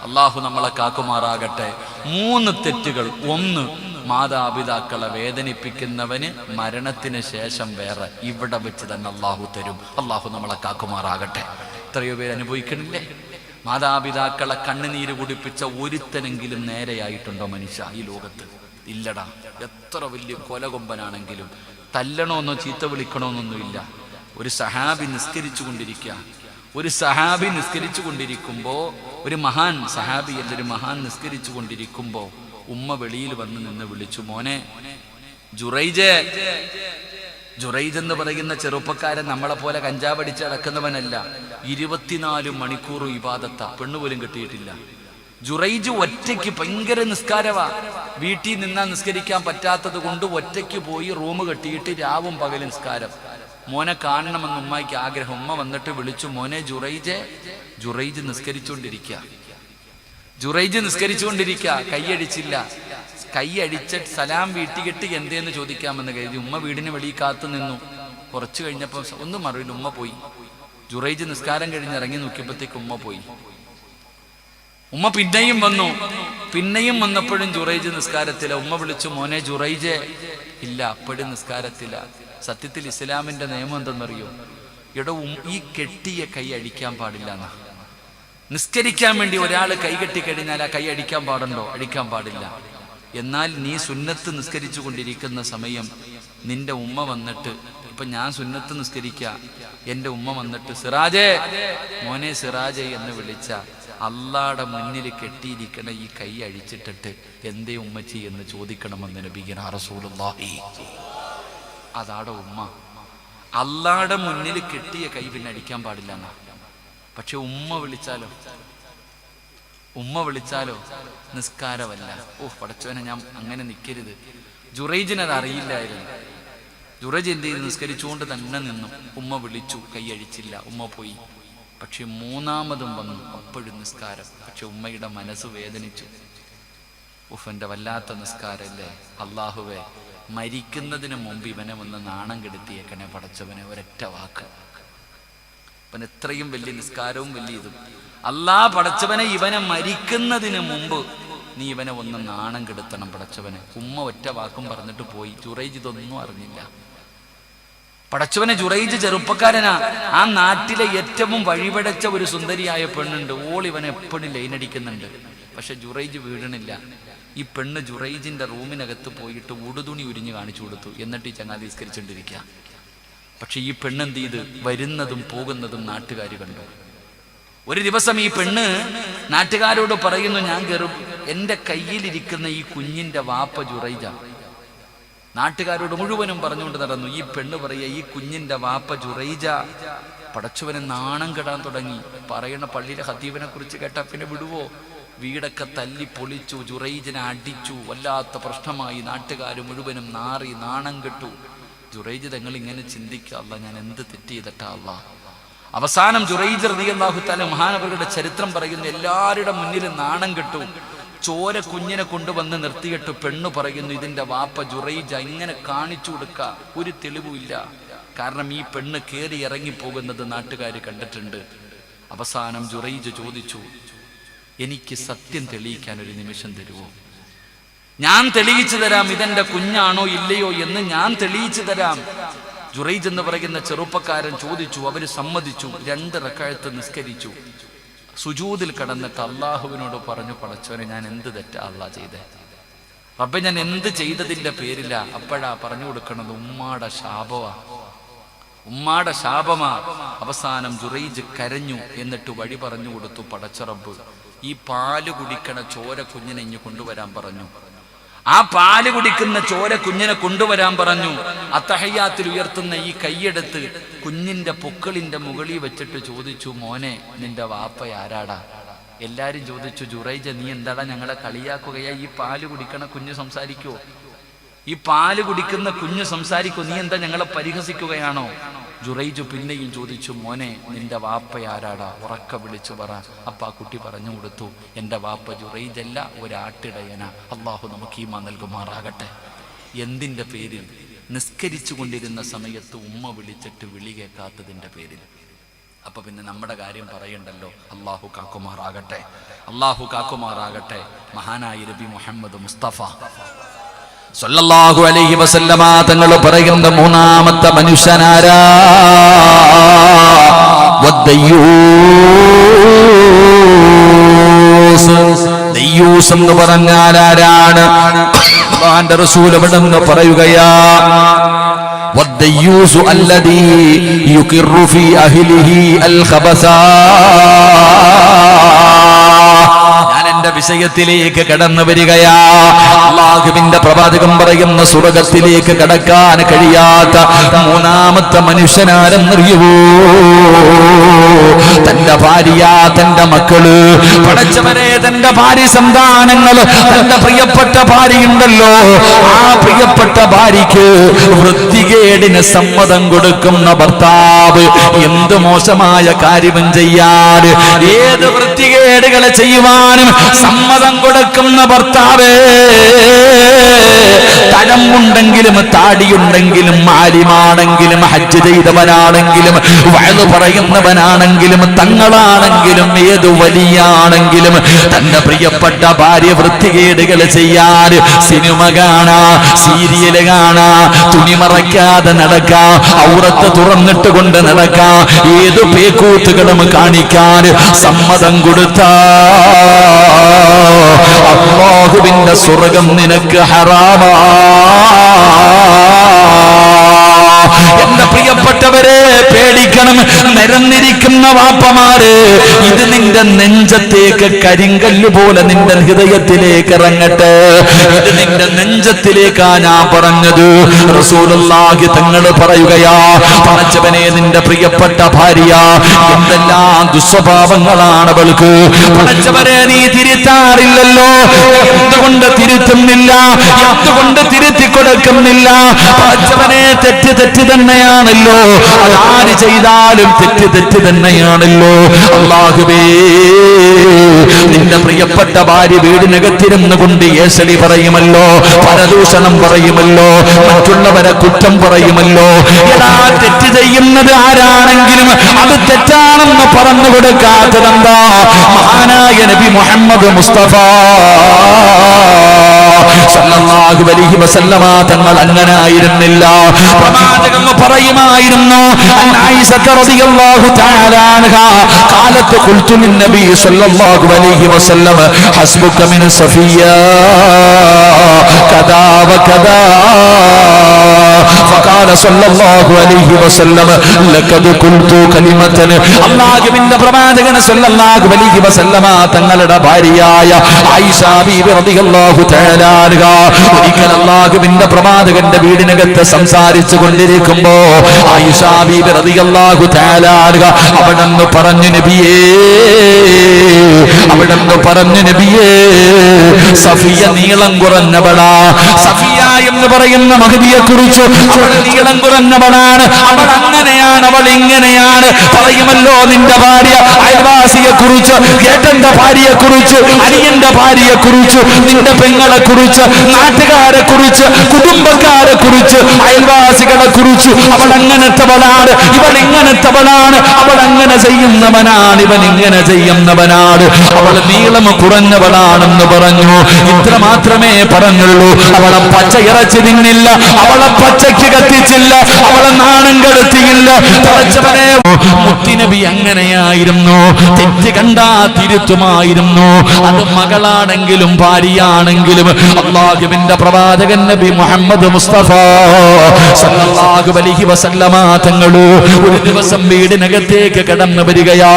അള്ളാഹു നമ്മളെ കാക്കുമാറാകട്ടെ. 3 തെറ്റുകൾ. 1, മാതാപിതാക്കളെ വേദനിപ്പിക്കുന്നവന് മരണത്തിന് ശേഷം വേറെ ഇവിടെ വെച്ച് തന്നെ അള്ളാഹു തരും. അള്ളാഹു നമ്മളെ കാക്കുമാറാകട്ടെ. എത്രയോ പേര് അനുഭവിക്കണില്ലേ? മാതാപിതാക്കളെ കണ്ണുനീര് കുടിപ്പിച്ച ഒരുത്തനെങ്കിലും നേരെയായിട്ടുണ്ടോ മനുഷ്യ ഈ ലോകത്ത്? ഇല്ലടാ. എത്ര വലിയ കൊലകൊമ്പനാണെങ്കിലും തല്ലണമെന്നോ ചീത്ത വിളിക്കണമെന്നൊന്നുമില്ല. ഒരു സഹാബി നിസ്കരിച്ചു കൊണ്ടിരിക്കുമ്പോൾ ഒരു മഹാൻ സഹാബി എന്നൊരു മഹാൻ നിസ്കരിച്ചു കൊണ്ടിരിക്കുമ്പോൾ ഉമ്മ വെളിയിൽ വന്ന് നിന്ന് വിളിച്ചു, മോനെ ജുറൈജ്. ജുറൈജ് എന്ന് പറയുന്ന ചെറുപ്പക്കാരൻ നമ്മളെ പോലെ കഞ്ചാവടിച്ച് നടക്കുന്നവനല്ല. 24 മണിക്കൂർ ഇബാദത്ത, പെണ്ണുപോലും കിട്ടിയിട്ടില്ല. ജുറൈജ് ഒറ്റയ്ക്ക് ഭയങ്കര നിസ്കാരവാ. വീട്ടിൽ നിന്നാൽ നിസ്കരിക്കാൻ പറ്റാത്തത് കൊണ്ട് ഒറ്റയ്ക്ക് പോയി റൂം കെട്ടിയിട്ട് രാവും പകലും നിസ്കാരം. മോനെ കാണണമെന്ന് ഉമ്മയ്ക്ക് ആഗ്രഹം. ഉമ്മ വന്നിട്ട് വിളിച്ചു, മോനെ ജുറൈജ്. ജുറൈജ് നിസ്കരിച്ചുകൊണ്ടിരിക്കുക. കൈയടിച്ചില്ല. കൈയടിച്ചിട്ട് സലാം വീട്ടിക്കെട്ടി എന്തേന്ന് ചോദിക്കാമെന്ന് കരുതി ഉമ്മ വീടിന് വെളിയിൽ കാത്തു നിന്നു. കുറച്ചു കഴിഞ്ഞപ്പോൾ ഒന്നും അറിയില്ല, ഉമ്മ പോയി. ജുറൈജ് നിസ്കാരം കഴിഞ്ഞ് ഇറങ്ങി നോക്കിയപ്പോഴത്തേക്ക് ഉമ്മ പോയി. ഉമ്മ പിന്നെയും വന്നപ്പോഴും ജുറൈജ് നിസ്കാരത്തില. ഉമ്മ വിളിച്ചു, മോനെ ജുറൈജ്. ഇല്ല, അപ്പോഴും നിസ്കാരത്തില. സത്യത്തിൽ ഇസ്ലാമിന്റെ നിയമം എന്തെന്നറിയോ? ഈ കെട്ടിയ കൈ അടിക്കാൻ പാടില്ല എന്നാ. നിസ്കരിക്കാൻ വേണ്ടി ഒരാൾ കൈ കെട്ടിക്കഴിഞ്ഞാൽ ആ കൈ അടിക്കാൻ പാടുണ്ടോ? അടിക്കാൻ പാടില്ല. എന്നാൽ നീ സുന്നത്ത് നിസ്കരിച്ചു കൊണ്ടിരിക്കുന്ന സമയം നിന്റെ ഉമ്മ വന്നിട്ട്, ഇപ്പൊ ഞാൻ സുന്നത്ത് നിസ്കരിക്കുക, എന്റെ ഉമ്മ വന്നിട്ട് സിറാജേ, മോനെ സിറാജേ എന്ന് വിളിച്ച അള്ളാടെ മുന്നിൽ കെട്ടിയിരിക്കണ ഈ കൈ അഴിച്ചിട്ടിട്ട് എന്തേ ഉമ്മച്ചി എന്ന് ചോദിക്കണമെന്ന് നബിയുനാ റസൂലുള്ളാഹി. അതാടെ ഉമ്മ. അള്ളാടെ മുന്നിൽ കെട്ടിയ കൈ പിന്നെ അടിക്കാൻ പാടില്ല എന്നാ. പക്ഷെ ഉമ്മ വിളിച്ചാലോ നിസ്കാരമല്ല. പടച്ചോനെ, ഞാൻ അങ്ങനെ നിൽക്കരുത്. ജുറൈജിനത് അറിയില്ലായിരുന്നു. ജുറൈജ് എന്ത് ചെയ്ത് നിസ്കരിച്ചുകൊണ്ട് തന്നെ നിന്നു. ഉമ്മ വിളിച്ചു, കൈയഴിച്ചില്ല, ഉമ്മ പോയി. പക്ഷെ 3ാമതും വന്നു, അപ്പോഴും നിസ്കാരം. പക്ഷെ ഉമ്മയുടെ മനസ്സ് വേദനിച്ചു. എൻ്റെ വല്ലാത്ത നിസ്കാരല്ലേ അള്ളാഹുവേ, മരിക്കുന്നതിന് മുമ്പ് ഇവനെ ഒന്ന് നാണം കെടുത്തിയേക്കണേ പടച്ചവനെ, ഒരൊറ്റ വാക്ക്. അവൻ എത്രയും വലിയ നിസ്കാരവും വലിയ ഇതും. പടച്ചവനെ, ഇവനെ മരിക്കുന്നതിന് മുമ്പ് നീ ഇവനെ ഒന്ന് നാണം കെടുത്തണം പടച്ചവനെ. ഉമ്മ ഒറ്റ വാക്കും പറഞ്ഞിട്ട് പോയി. ജുറൈജ് ഇതൊന്നും അറിഞ്ഞില്ല. പടച്ചവനെ, ജുറൈജ് ചെറുപ്പക്കാരനാ. ആ നാട്ടിലെ ഏറ്റവും വഴിപടച്ച ഒരു സുന്ദരിയായ പെണ്ണുണ്ട്. ഇവനെ എപ്പോഴും ലൈനടിക്കുന്നുണ്ട്. പക്ഷെ ജുറൈജ് വീഴണില്ല. ഈ പെണ്ണ് ജുറൈജിന്റെ റൂമിനകത്ത് പോയിട്ട് ഉടുതുണി ഉരിഞ്ഞ് കാണിച്ചു കൊടുത്തു. എന്നിട്ട് ഈ ചങ്ങാതി നിസ്കരിച്ചുകൊണ്ടിരിക്കുക. പക്ഷെ ഈ പെണ്ണെന്ത് ചെയ്ത് വരുന്നതും പോകുന്നതും നാട്ടുകാർ കണ്ടു. ഒരു ദിവസം ഈ പെണ്ണ് നാട്ടുകാരോട് പറയുന്നു, ഞാൻ കയറും, എൻ്റെ കയ്യിലിരിക്കുന്ന ഈ കുഞ്ഞിന്റെ വാപ്പ ജുറൈജ. നാട്ടുകാരോട് മുഴുവനും പറഞ്ഞുകൊണ്ട് നടന്നു. ഈ പെണ്ണ് പറയുക, ഈ കുഞ്ഞിന്റെ വാപ്പ ജുറൈജ. പടച്ചവനെ നാണം കെടാൻ തുടങ്ങി. പറയണ പള്ളിയിലെ ഖതീബിനെ കുറിച്ച് കേട്ടാ പിന്നെ വിടുവോ? വീടൊക്കെ തല്ലി പൊളിച്ചു, ജുറൈജിനെ അടിച്ചു. വല്ലാത്ത പ്രശ്നമായി. നാട്ടുകാർ മുഴുവനും നാറി നാണം കെട്ടു. ജുറൈജ് തങ്ങൾ ഇങ്ങനെ ചിന്തിക്കുക, അല്ല ഞാൻ എന്ത് തെറ്റ് ചെയ്തിട്ടാ അല്ല. അവസാനം ജുറൈജ് റളിയല്ലാഹു തആല മഹാനവറുടെ ചരിത്രം പറയുന്നു, എല്ലാവരുടെ മുന്നിലും നാണം കെട്ടു. ചോര കുഞ്ഞിനെ കൊണ്ടുവന്ന് നിർത്തിയിട്ട് പെണ്ണ് പറയുന്നു, ഇതിന്റെ വാപ്പ ജുറൈജ. ഇങ്ങനെ കാണിച്ചു കൊടുക്ക, ഒരു തെളിവുമില്ല. കാരണം ഈ പെണ്ണ് കയറി ഇറങ്ങി പോകുന്നത് നാട്ടുകാർ കണ്ടിട്ടുണ്ട്. അവസാനം ജുറൈജ് ചോദിച്ചു, എനിക്ക് സത്യം തെളിയിക്കാൻ ഒരു നിമിഷം തരുമോ? ഞാൻ തെളിയിച്ചു തരാം, ഇതെന്റെ കുഞ്ഞാണോ ഇല്ലയോ എന്ന് ഞാൻ തെളിയിച്ചു തരാം. ജുറൈജ് എന്ന് പറയുന്ന ചെറുപ്പക്കാരൻ ചോദിച്ചു. അവര് സമ്മതിച്ചു. 2 റക്അത്ത് നിസ്കരിച്ചു. സുജൂദിൽ കടന്നിട്ട് അള്ളാഹുവിനോട് പറഞ്ഞു, പടച്ചവനെ, ഞാൻ എന്ത് തെറ്റാ അള്ളാഹ് ചെയ്തേ? റബ്ബേ, ഞാൻ എന്ത് ചെയ്തതിന്റെ പേരില്ല? അപ്പോഴാ പറഞ്ഞു കൊടുക്കണത് ഉമ്മാടെ ശാപമാ. അവസാനം ജുറൈജ് കരഞ്ഞു. എന്നിട്ട് വഴി പറഞ്ഞു കൊടുത്തു. പടച്ച റബ്ബ്, ഈ പാല് കുടിക്കണ ചോര കുഞ്ഞിനെ ഇഞ്ഞു കൊണ്ടുവരാൻ പറഞ്ഞു. ആ പാല് കുടിക്കുന്ന ചോര കുഞ്ഞിനെ കൊണ്ടുവരാൻ പറഞ്ഞു. അത്തഹയ്യാത്തിൽ ഉയർത്തുന്ന ഈ കൈയെടുത്ത് കുഞ്ഞിന്റെ പൊക്കിളിന്റെ മുകളിൽ വെച്ചിട്ട് ചോദിച്ചു, മോനെ, നിന്റെ വാപ്പ ആരാടാ? എല്ലാരും ചോദിച്ചു, ജുറൈജ, നീ എന്താടാ ഞങ്ങളെ കളിയാക്കുകയാ? ഈ പാല് കുടിക്കണ കുഞ്ഞ് സംസാരിക്കുവോ? ഈ പാല് കുടിക്കുന്ന കുഞ്ഞ് സംസാരിക്കോ? നീ എന്താ ഞങ്ങളെ പരിഹസിക്കുകയാണോ? ജുറൈജ് പിന്നെയും ചോദിച്ചു, മോനെ, നിന്റെ വാപ്പ ആരാടാ? ഉറക്ക വിളിച്ചു പറ. അപ്പ ആ കുട്ടി പറഞ്ഞു കൊടുത്തു, എൻ്റെ വാപ്പ ജുറൈജല്ല, ഒരാട്ടിടയന. അള്ളാഹു നമുക്ക് ഈമാൻ നൽകുമാറാകട്ടെ. എന്തിൻ്റെ പേരിൽ? നിസ്കരിച്ചു കൊണ്ടിരുന്ന സമയത്ത് ഉമ്മ വിളിച്ചിട്ട് വിളി കേൾക്കാത്തതിൻ്റെ പേരിൽ. അപ്പൊ പിന്നെ നമ്മുടെ കാര്യം പറയണ്ടല്ലോ. അള്ളാഹു കാക്കുമാറാകട്ടെ, അള്ളാഹു കാക്കുമാറാകട്ടെ. മഹാനായ നബി മുഹമ്മദ് മുസ്തഫ സല്ലല്ലാഹു അലൈഹി വസല്ലമ തങ്ങൾ പറയുന്ന മൂന്നാമത്തെ മനുഷ്യനാരാ? ദയ്യൂസ് എന്ന് പറഞ്ഞാൽ ആരാണ്? അല്ലാഹുവിന്റെ റസൂൽ എവിടെന്ന് പറയുകയാ, വദ്ദയ്യൂസു അല്ലദീ യുഖിറു ഫീ അഹ്ലിഹി അൽ ഖബസാ. ഞാൻ എന്റെ വിഷയത്തിലേക്ക് കടന്നു വരികയാ. അല്ലാഹുവിന്റെ പ്രവാചകൻ പറയുന്ന സ്വർഗ്ഗത്തിലേക്ക് കടക്കാൻ കഴിയാത്ത മൂന്നാമത്തെ മനുഷ്യനാരെന്നറിയുവോ? തന്റെ ഭാര്യ, തന്റെ മക്കള്, പടച്ചവരെ തന്റെ ഭാര്യ സന്താനങ്ങൾ, തന്റെ പ്രിയപ്പെട്ട ഭാര്യയുണ്ടല്ലോ, ആ പ്രിയപ്പെട്ട ഭാര്യയ്ക്ക് വൃത്തികേടിന് സമ്മതം കൊടുക്കുന്ന ഭർത്താവ്. എന്ത് മോശമായ കാര്യവും ചെയ്യാൻ, ഏത് വൃത്തികേടുകളെ ചെയ്യുവാനും സമ്മതം കൊടുക്കുന്ന ഭർത്താവ്. തഴമ്പുണ്ടെങ്കിലും താടിയുണ്ടെങ്കിലും ആലിമാണെങ്കിലും ഹജ്ജ് ചെയ്തവനാണെങ്കിലും വഅദ് പറയുന്നവനാണെങ്കിലും തങ്ങളാണെങ്കിലും ഏത് വലിയാണെങ്കിലും തന്റെ പ്രിയപ്പെട്ട ഭാര്യ വൃത്തികേടുകൾ ചെയ്യാൻ, സിനിമ കാണാ, സീരിയല് കാണാ, തുണി മറയ്ക്കാതെ നടക്കാ, ഔറത്ത് തുറന്നിട്ട് കൊണ്ട് നടക്കാ, ഏത് പേക്കൂത്തുകളും കാണിക്കാൻ സമ്മതം കൊടുത്താ അല്ലാഹുവിന്റെ സ്വർഗ്ഗം നിനക്ക് ഹറാമാ. എന്റെ പ്രിയപ്പെട്ടവരെ പേടിക്കണം. നിരന്നിരിക്കുന്ന വാപ്പമാര്, ഇത് നിന്റെ നെഞ്ചത്തേക്ക് കരിങ്കല്ല് പോലെ നിന്റെ ഹൃദയത്തിലേക്ക് ഇറങ്ങട്ടെ. ഇത് നിന്റെ നെഞ്ചത്തിലേക്കാ ഞാൻ പറഞ്ഞത്. റസൂലുള്ളാഹി തങ്ങൾ പറയുകയാ, പടച്ചവനെ നിന്റെ പ്രിയപ്പെട്ട ഭാര്യ എന്തെല്ലാം ദുസ്വഭാവങ്ങളാണ് അവൾക്ക്. പടച്ചവനെ നീ തിരുത്താറില്ലല്ലോ, എന്തുകൊണ്ട് തിരുത്തുന്നില്ല, എന്തുകൊണ്ട് തിരുത്തി കൊടുക്കുന്നില്ല? പടച്ചവനെ തെറ്റ് തെറ്റ് തന്നെയാണല്ലോ, അതാര് ചെയ്താലും തെറ്റ് തെറ്റ് തന്നെയാണല്ലോ. അല്ലാഹുവേ, നിന്റെ പ്രിയപ്പെട്ട ഭാര്യ വീടിനകത്തിരുന്നു കൊണ്ട് ഏശലി പറയുമല്ലോ, പരദൂഷണം പറയുമല്ലോ, മറ്റുള്ളവരെ കുറ്റം പറയുമല്ലോ. എടാ, തെറ്റ് ചെയ്യുന്നത് ആരാണെങ്കിലും അത് തെറ്റാണെന്ന് പറഞ്ഞു കൊടുക്കാത്തതെന്താ? മഹാനായ നബി മുഹമ്മദ് മുസ്തഫ സല്ലല്ലാഹു അലൈഹി വസല്ലമ തങ്ങൾ അങ്ങനെ ആയിരുന്നില്ല. പ്രവാചകൻ പറയുമായിരുന്നു, ആയിഷ റളിയല്ലാഹു തആല അൻഹാ ഖാലത്ത് ഖുൽതു ലിന്നബി സല്ലല്ലാഹു അലൈഹി വസല്ലം ഹസ്ബുക മിൻ സഫിയ കദാ വകദാ فقال صلى الله عليه وسلم لقد قلت كلمة. അല്ലാഹുവിന്റെ പ്രവാചകൻ സല്ലല്ലാഹു അലൈഹി വസല്ലമ തങ്ങളുടെ ഭാര്യയായ ആയിഷ ബീവി റളിയല്ലാഹു തആല അൻഹാ ഒരിക്കൽ അല്ലാഹുവിന്റെ പ്രവാചകന്റെ വീടിനകത്ത് സംസാരിച്ചു കൊണ്ടിരിക്കുമ്പോ ആയിഷ ബീവി റളിയല്ലാഹു തആല അൻഹാ അവിടെന്ന് പറഞ്ഞു, നബിയേ, അവിടെന്ന് പറഞ്ഞു, നബിയേ, സഫിയ നീളം കുറഞ്ഞവളാ. സഫിയ എന്ന് പറയുന്ന മഹദിയെ കുറിച്ച് അവൾ നീളം കുറഞ്ഞവളാണ്, അവൾ അങ്ങനെയാണ്, അവൾ ഇങ്ങനെയാണ് പറയുമല്ലോ. നിന്റെ ഭാര്യ അയൽവാസിയെ കുറിച്ച്, ഏട്ടന്റെ ഭാര്യയെ കുറിച്ച്, അനിയന്റെ ഭാര്യയെ കുറിച്ച്, നിന്റെ പെങ്ങളെ കുറിച്ച്, നാട്ടുകാരെ കുറിച്ച്, കുടുംബക്കാരെ കുറിച്ച്, അയൽവാസികളെ കുറിച്ച് അവൾ അങ്ങനത്തവളാണ്, ഇവൾ ഇങ്ങനത്തവളാണ്, അവൾ അങ്ങനെ ചെയ്യുന്നവനാണ്, ഇവൻ ഇങ്ങനെ ചെയ്യുന്നവനാണ്, അവൾ നീളം കുറഞ്ഞവളാണെന്ന് പറഞ്ഞു. ഇത്ര മാത്രമേ പറഞ്ഞുള്ളൂ. അവളെ പച്ച ഇറച്ചി തിന്നില്ല, അവളെ പച്ചയ്ക്ക് കത്തിച്ചില്ല, അവളെ നാണം കെടുത്തിയില്ല. പടച്ചവനെ, മുത്തുനബി അങ്ങനെയായിരുന്നു. തെറ്റ് കണ്ടാ തിരുത്തുമായിരുന്നു. അത് മകളാണെങ്കിലും ഭാര്യയാണെങ്കിലും. അല്ലാഹുവിന്റെ പ്രവാചകൻ നബി മുഹമ്മദ് മുസ്തഫ സല്ലല്ലാഹു അലൈഹി വസല്ലമ തങ്ങൾ ഒരു ദിവസം വീടിനകത്തേക്ക് കടന്നു വരികയാ.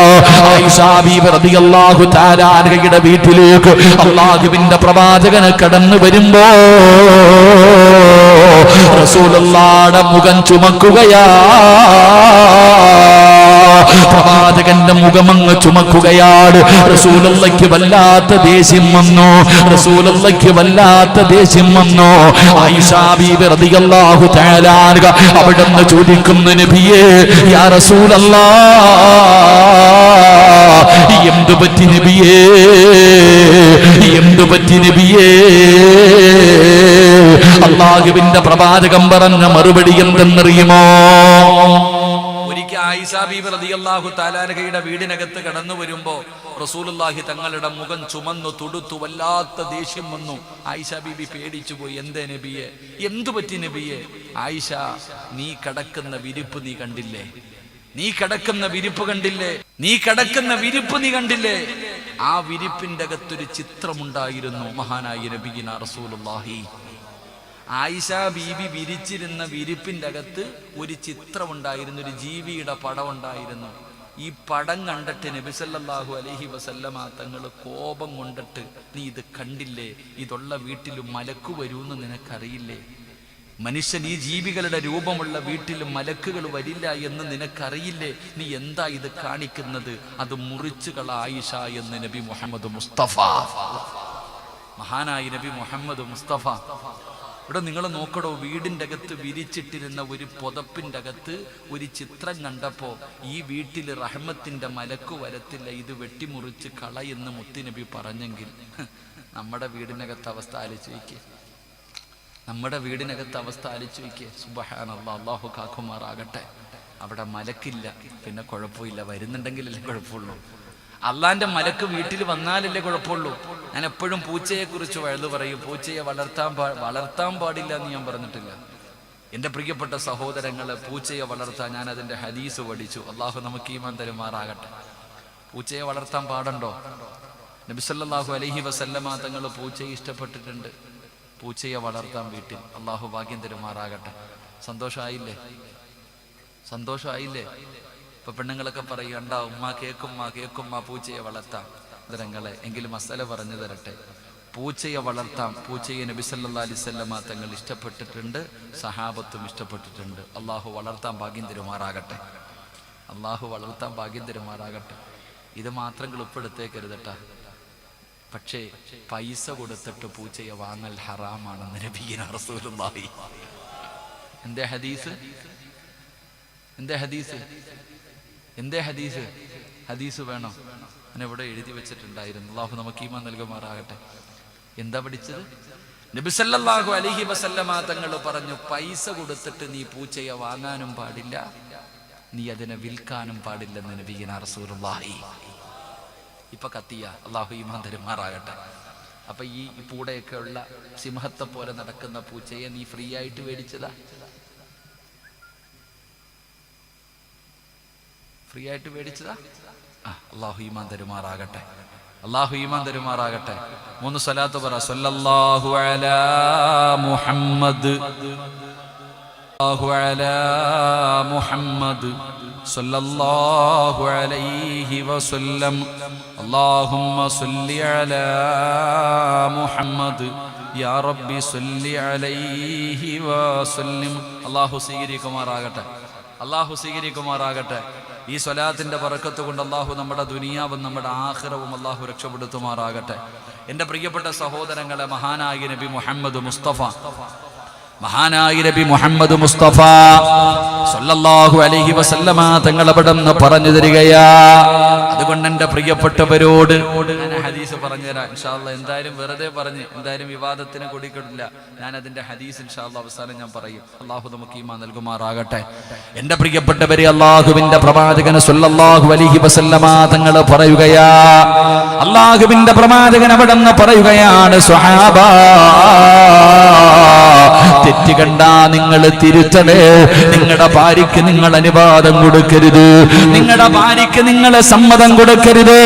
ആയിഷ ബീവി റളിയല്ലാഹു തആല അൻഹയുടെ വീട്ടിലേക്ക് അല്ലാഹുവിന്റെ പ്രവാചകൻ കടന്നു വരുമ്പോ റസൂലുള്ളാഹിയുടെ മുഖം ചുമക്കുകയാ. പ്രവാചകന്റെ മുഖമങ്ങ് ചുമക്കുകയാണ്. റസൂലുള്ളാഹിക്ക് വല്ലാത്ത ദേഷ്യം വന്നു. റസൂലുള്ളാഹിക്ക് വല്ലാത്ത ദേഷ്യം വന്നു. ആയിഷ ബീവി റളിയല്ലാഹു തആല അൻഹ അവിടുന്ന് ചോദിക്കുന്നു, നബിയേ, യാ റസൂലല്ലാഹ്, എന്തു പറ്റി നബിയേ, എന്തു പറ്റി നബിയേ? അല്ലാഹുവിന്റെ പ്രവാചകൻ പറഞ്ഞ മറുപടി എന്തെന്നറിയുമോ? ഒരിക്കൽ ആയിഷ ബീബി റളിയല്ലാഹു തആല അൻഹയുടെ വീടിനകത്ത് കടന്നു വരുമ്പോ റസൂലുള്ളാഹി തങ്ങളുടെ മുഖം ചുമന്നു തുടുത്തു, വല്ലാത്ത ദേഷ്യം വന്നു. ആയിഷ ബീബി പേടിച്ചു പോയി. എന്തേ നബിയെ, എന്തു പറ്റി നബിയെ? ആയിഷ, നീ കിടക്കുന്ന വിരിപ്പ് നീ കണ്ടില്ലേ? നീ കിടക്കുന്ന വിരിപ്പ് കണ്ടില്ലേ? നീ കിടക്കുന്ന വിരിപ്പ് നീ കണ്ടില്ലേ? ആ വിരിപ്പിന്റെ അകത്തൊരു ചിത്രമുണ്ടായിരുന്നു. മഹാനായ നബിയിന റസൂലുള്ളാഹി. ആയിഷ ബീബി വിരിച്ചിരുന്ന വിരിപ്പിന്റെ അകത്ത് ഒരു ചിത്രമുണ്ടായിരുന്നു, ഒരു ജീവിയുടെ പടം ഉണ്ടായിരുന്നു. ഈ പടം കണ്ടിട്ട് നബി സല്ലല്ലാഹു അലൈഹി വസല്ലമ തങ്ങൾ കോപം കൊണ്ടിട്ട്, നീ ഇത് കണ്ടില്ലേ? ഇതുള്ള വീട്ടിലും മലക്ക് വരൂന്ന് നിനക്കറിയില്ലേ? മനുഷ്യൻ ഈ ജീവികളുടെ രൂപമുള്ള വീട്ടിലും മലക്കുകൾ വരില്ല എന്ന് നിനക്കറിയില്ലേ? നീ എന്താ ഇത് കാണിക്കുന്നത്? അത് മുറിച്ചുകള ആയിഷ എന്ന് നബി മുഹമ്മദ് മുസ്തഫ, മഹാനായ നബി മുഹമ്മദ് മുസ്തഫ. ഇവിടെ നിങ്ങൾ നോക്കടോ, വീടിൻ്റെ അകത്ത് വിരിച്ചിട്ടിരുന്ന ഒരു പുതപ്പിൻ്റെ അകത്ത് ഒരു ചിത്രം കണ്ടപ്പോൾ ഈ വീട്ടിൽ റഹ്മത്തിൻ്റെ മലക്ക് വരത്തില്ല, ഇത് വെട്ടിമുറിച്ച് കളയെന്ന് മുത്തുനബി പറഞ്ഞെങ്കിൽ നമ്മുടെ വീടിനകത്ത് അവസ്ഥ ആലോചിച്ച് വയ്ക്കുക. നമ്മുടെ വീടിനകത്ത് അവസ്ഥ ആലോചിച്ച് വയ്ക്കുക. സുബ്ഹാനല്ലാഹ്, അല്ലാഹു കാക്കുമാറാകട്ടെ. അവിടെ മലക്കില്ല, പിന്നെ കുഴപ്പമില്ല. വരുന്നുണ്ടെങ്കിലല്ലേ കുഴപ്പമുള്ളൂ. അള്ളാന്റെ മലക്ക് വീട്ടിൽ വന്നാലല്ലേ കുഴപ്പമുള്ളൂ. ഞാൻ എപ്പോഴും പൂച്ചയെ കുറിച്ച് വഴുതു പറയും. പൂച്ചയെ വളർത്താൻ പാടില്ല എന്ന് ഞാൻ പറഞ്ഞിട്ടില്ല. എൻ്റെ പ്രിയപ്പെട്ട സഹോദരങ്ങളെ, പൂച്ചയെ വളർത്താൻ ഞാൻ അതിൻ്റെ ഹദീസ് പഠിച്ചു. അള്ളാഹു നമുക്ക് ഈമാൻ തരുമാറാകട്ടെ. പൂച്ചയെ വളർത്താൻ പാടുണ്ടോ? നബി സല്ലല്ലാഹു അലൈഹി വസല്ലമ തങ്ങൾ പൂച്ചയെ ഇഷ്ടപ്പെട്ടിട്ടുണ്ട്. പൂച്ചയെ വളർത്താൻ വീട്ടിൽ. അള്ളാഹു ഭാഗ്യം തരുമാറാകട്ടെ. സന്തോഷമായില്ലേ? സന്തോഷമായില്ലേ? ഇപ്പൊ പെണ്ണുങ്ങളൊക്കെ പറയണ്ട, ഉമ്മ കേക്കുമ്മ പൂച്ചയെ വളർത്താം. ഇതരങ്ങളെ, എങ്കിലും മസാല പറഞ്ഞു തരട്ടെ. പൂച്ചയെ വളർത്താം. പൂച്ചയെ നബി സല്ലല്ലാഹു അലൈഹി വസല്ലമ തങ്ങൾ ഇഷ്ടപ്പെട്ടിട്ടുണ്ട്, സഹാബത്തും ഇഷ്ടപ്പെട്ടിട്ടുണ്ട്. അള്ളാഹു വളർത്താൻ ഭാഗ്യം തരുമാറാകട്ടെ. അള്ളാഹു വളർത്താൻ ഭാഗ്യം തരുമാറാകട്ടെ. ഇത് മാത്രം എളുപ്പെടുത്തേക്കരുതട്ടാ. പക്ഷേ പൈസ കൊടുത്തിട്ട് പൂച്ചയെ വാങ്ങൽ ഹറാമാണെന്ന് നബിയിന റസൂലുള്ളാഹി. എന്തേ ഹദീസ്? എന്തേ ഹദീസ്? എന്തേ ഹദീസ്? ഹദീസ് വേണോ? ഞാൻ ഇവിടെ എഴുതി വെച്ചിട്ടുണ്ടായിരുന്നു. അല്ലാഹു നമുക്ക് ഈമാൻ നൽകുമാറാകട്ടെ. എന്താ പഠിച്ചത്? നബി സല്ലല്ലാഹു അലൈഹി വസല്ലമ തങ്ങൾ പറഞ്ഞു, പൈസ കൊടുത്തിട്ട് നീ പൂച്ചയെ വാങ്ങാനും പാടില്ല, നീ അതിനെ വിൽക്കാനും പാടില്ലെന്ന് നബിയിന റസൂലുള്ളാഹി. ഇപ്പൊ കത്തിയ. അല്ലാഹു ഈമാൻ തരുമാറാകട്ടെ. അപ്പൊ ഈ പൂടയൊക്കെ ഉള്ള സിംഹത്തെ പോലെ നടക്കുന്ന പൂച്ചയെ നീ ഫ്രീ ആയിട്ട് മേടിച്ചതാ? ഫ്രീ ആയിട്ട് മേടിച്ചതാ? അല്ലാഹു ഈമാൻ തരുമാറാകട്ടെ. അല്ലാഹു ഈമാൻ തരുമാറാകട്ടെ. 3 സ്വലാത്ത് പറ. സല്ലല്ലാഹു അലാ മുഹമ്മദ്, സല്ലല്ലാഹു അലാ മുഹമ്മദ്, സല്ലല്ലാഹു അലൈഹി വസല്ലം, അല്ലാഹുമ്മ സല്ലി അലാ മുഹമ്മദ്, യാ റബ്ബി സല്ലി അലൈഹി വസല്ലം. അല്ലാഹു സ്വീകരിക്കുമാറാകട്ടെ. അല്ലാഹു സ്വീകരിക്കുമാറാകട്ടെ. ഈ സ്വലാത്തിന്റെ ബറക്കത്ത് കൊണ്ട് അല്ലാഹു നമ്മുടെ ദുനിയാവും നമ്മുടെ ആഖിറവും അല്ലാഹു രക്ഷപ്പെടുത്തുമാറാകട്ടെ. എൻ്റെ പ്രിയപ്പെട്ട സഹോദരങ്ങളെ, മഹാനായ നബി മുഹമ്മദ് മുസ്തഫ, മഹാനായ നബി മുഹമ്മദ് മുസ്തഫ സല്ലല്ലാഹു അലൈഹി വസല്ലമ തങ്ങൾ അവിടെന്ന് പറഞ്ഞു തരികയാ. അതുകൊണ്ട് എൻ്റെ പ്രിയപ്പെട്ടവരോട് ഞാൻ ഹദീസ് പറഞ്ഞുതരാം ഇൻഷാ അല്ലാഹ്. എന്തായാലും വെറുതെ പറഞ്ഞ് എന്തായാലും വിവാദത്തിന് കൊടുക്കില്ല. ഞാൻ അതിന്റെ ഹദീസ് ഇൻഷാ അല്ലാഹ് അവസാനം ഞാൻ പറയും. അല്ലാഹു നമുക്ക് ഈമാൻ നൽകുമാറാകട്ടെ. എൻ്റെ പ്രിയപ്പെട്ടവരെ, അല്ലാഹുവിന്റെ പ്രവാചകൻ സല്ലല്ലാഹു അലൈഹി വസല്ലമ തങ്ങൾ പറയുകയാ, അല്ലാഹുവിന്റെ പ്രവാചകൻ അവിടെന്ന് പറയുകയാണ്, സ്വഹാബ, തെറ്റ് കണ്ടാ നിങ്ങൾ തിരുത്തണേ. നിങ്ങളുടെ ഭാര്യയ്ക്ക് നിങ്ങൾ അനുവാദം കൊടുക്കരുത്, നിങ്ങളുടെ ഭാര്യയ്ക്ക് നിങ്ങൾ സമ്മതം കൊടുക്കരുത്.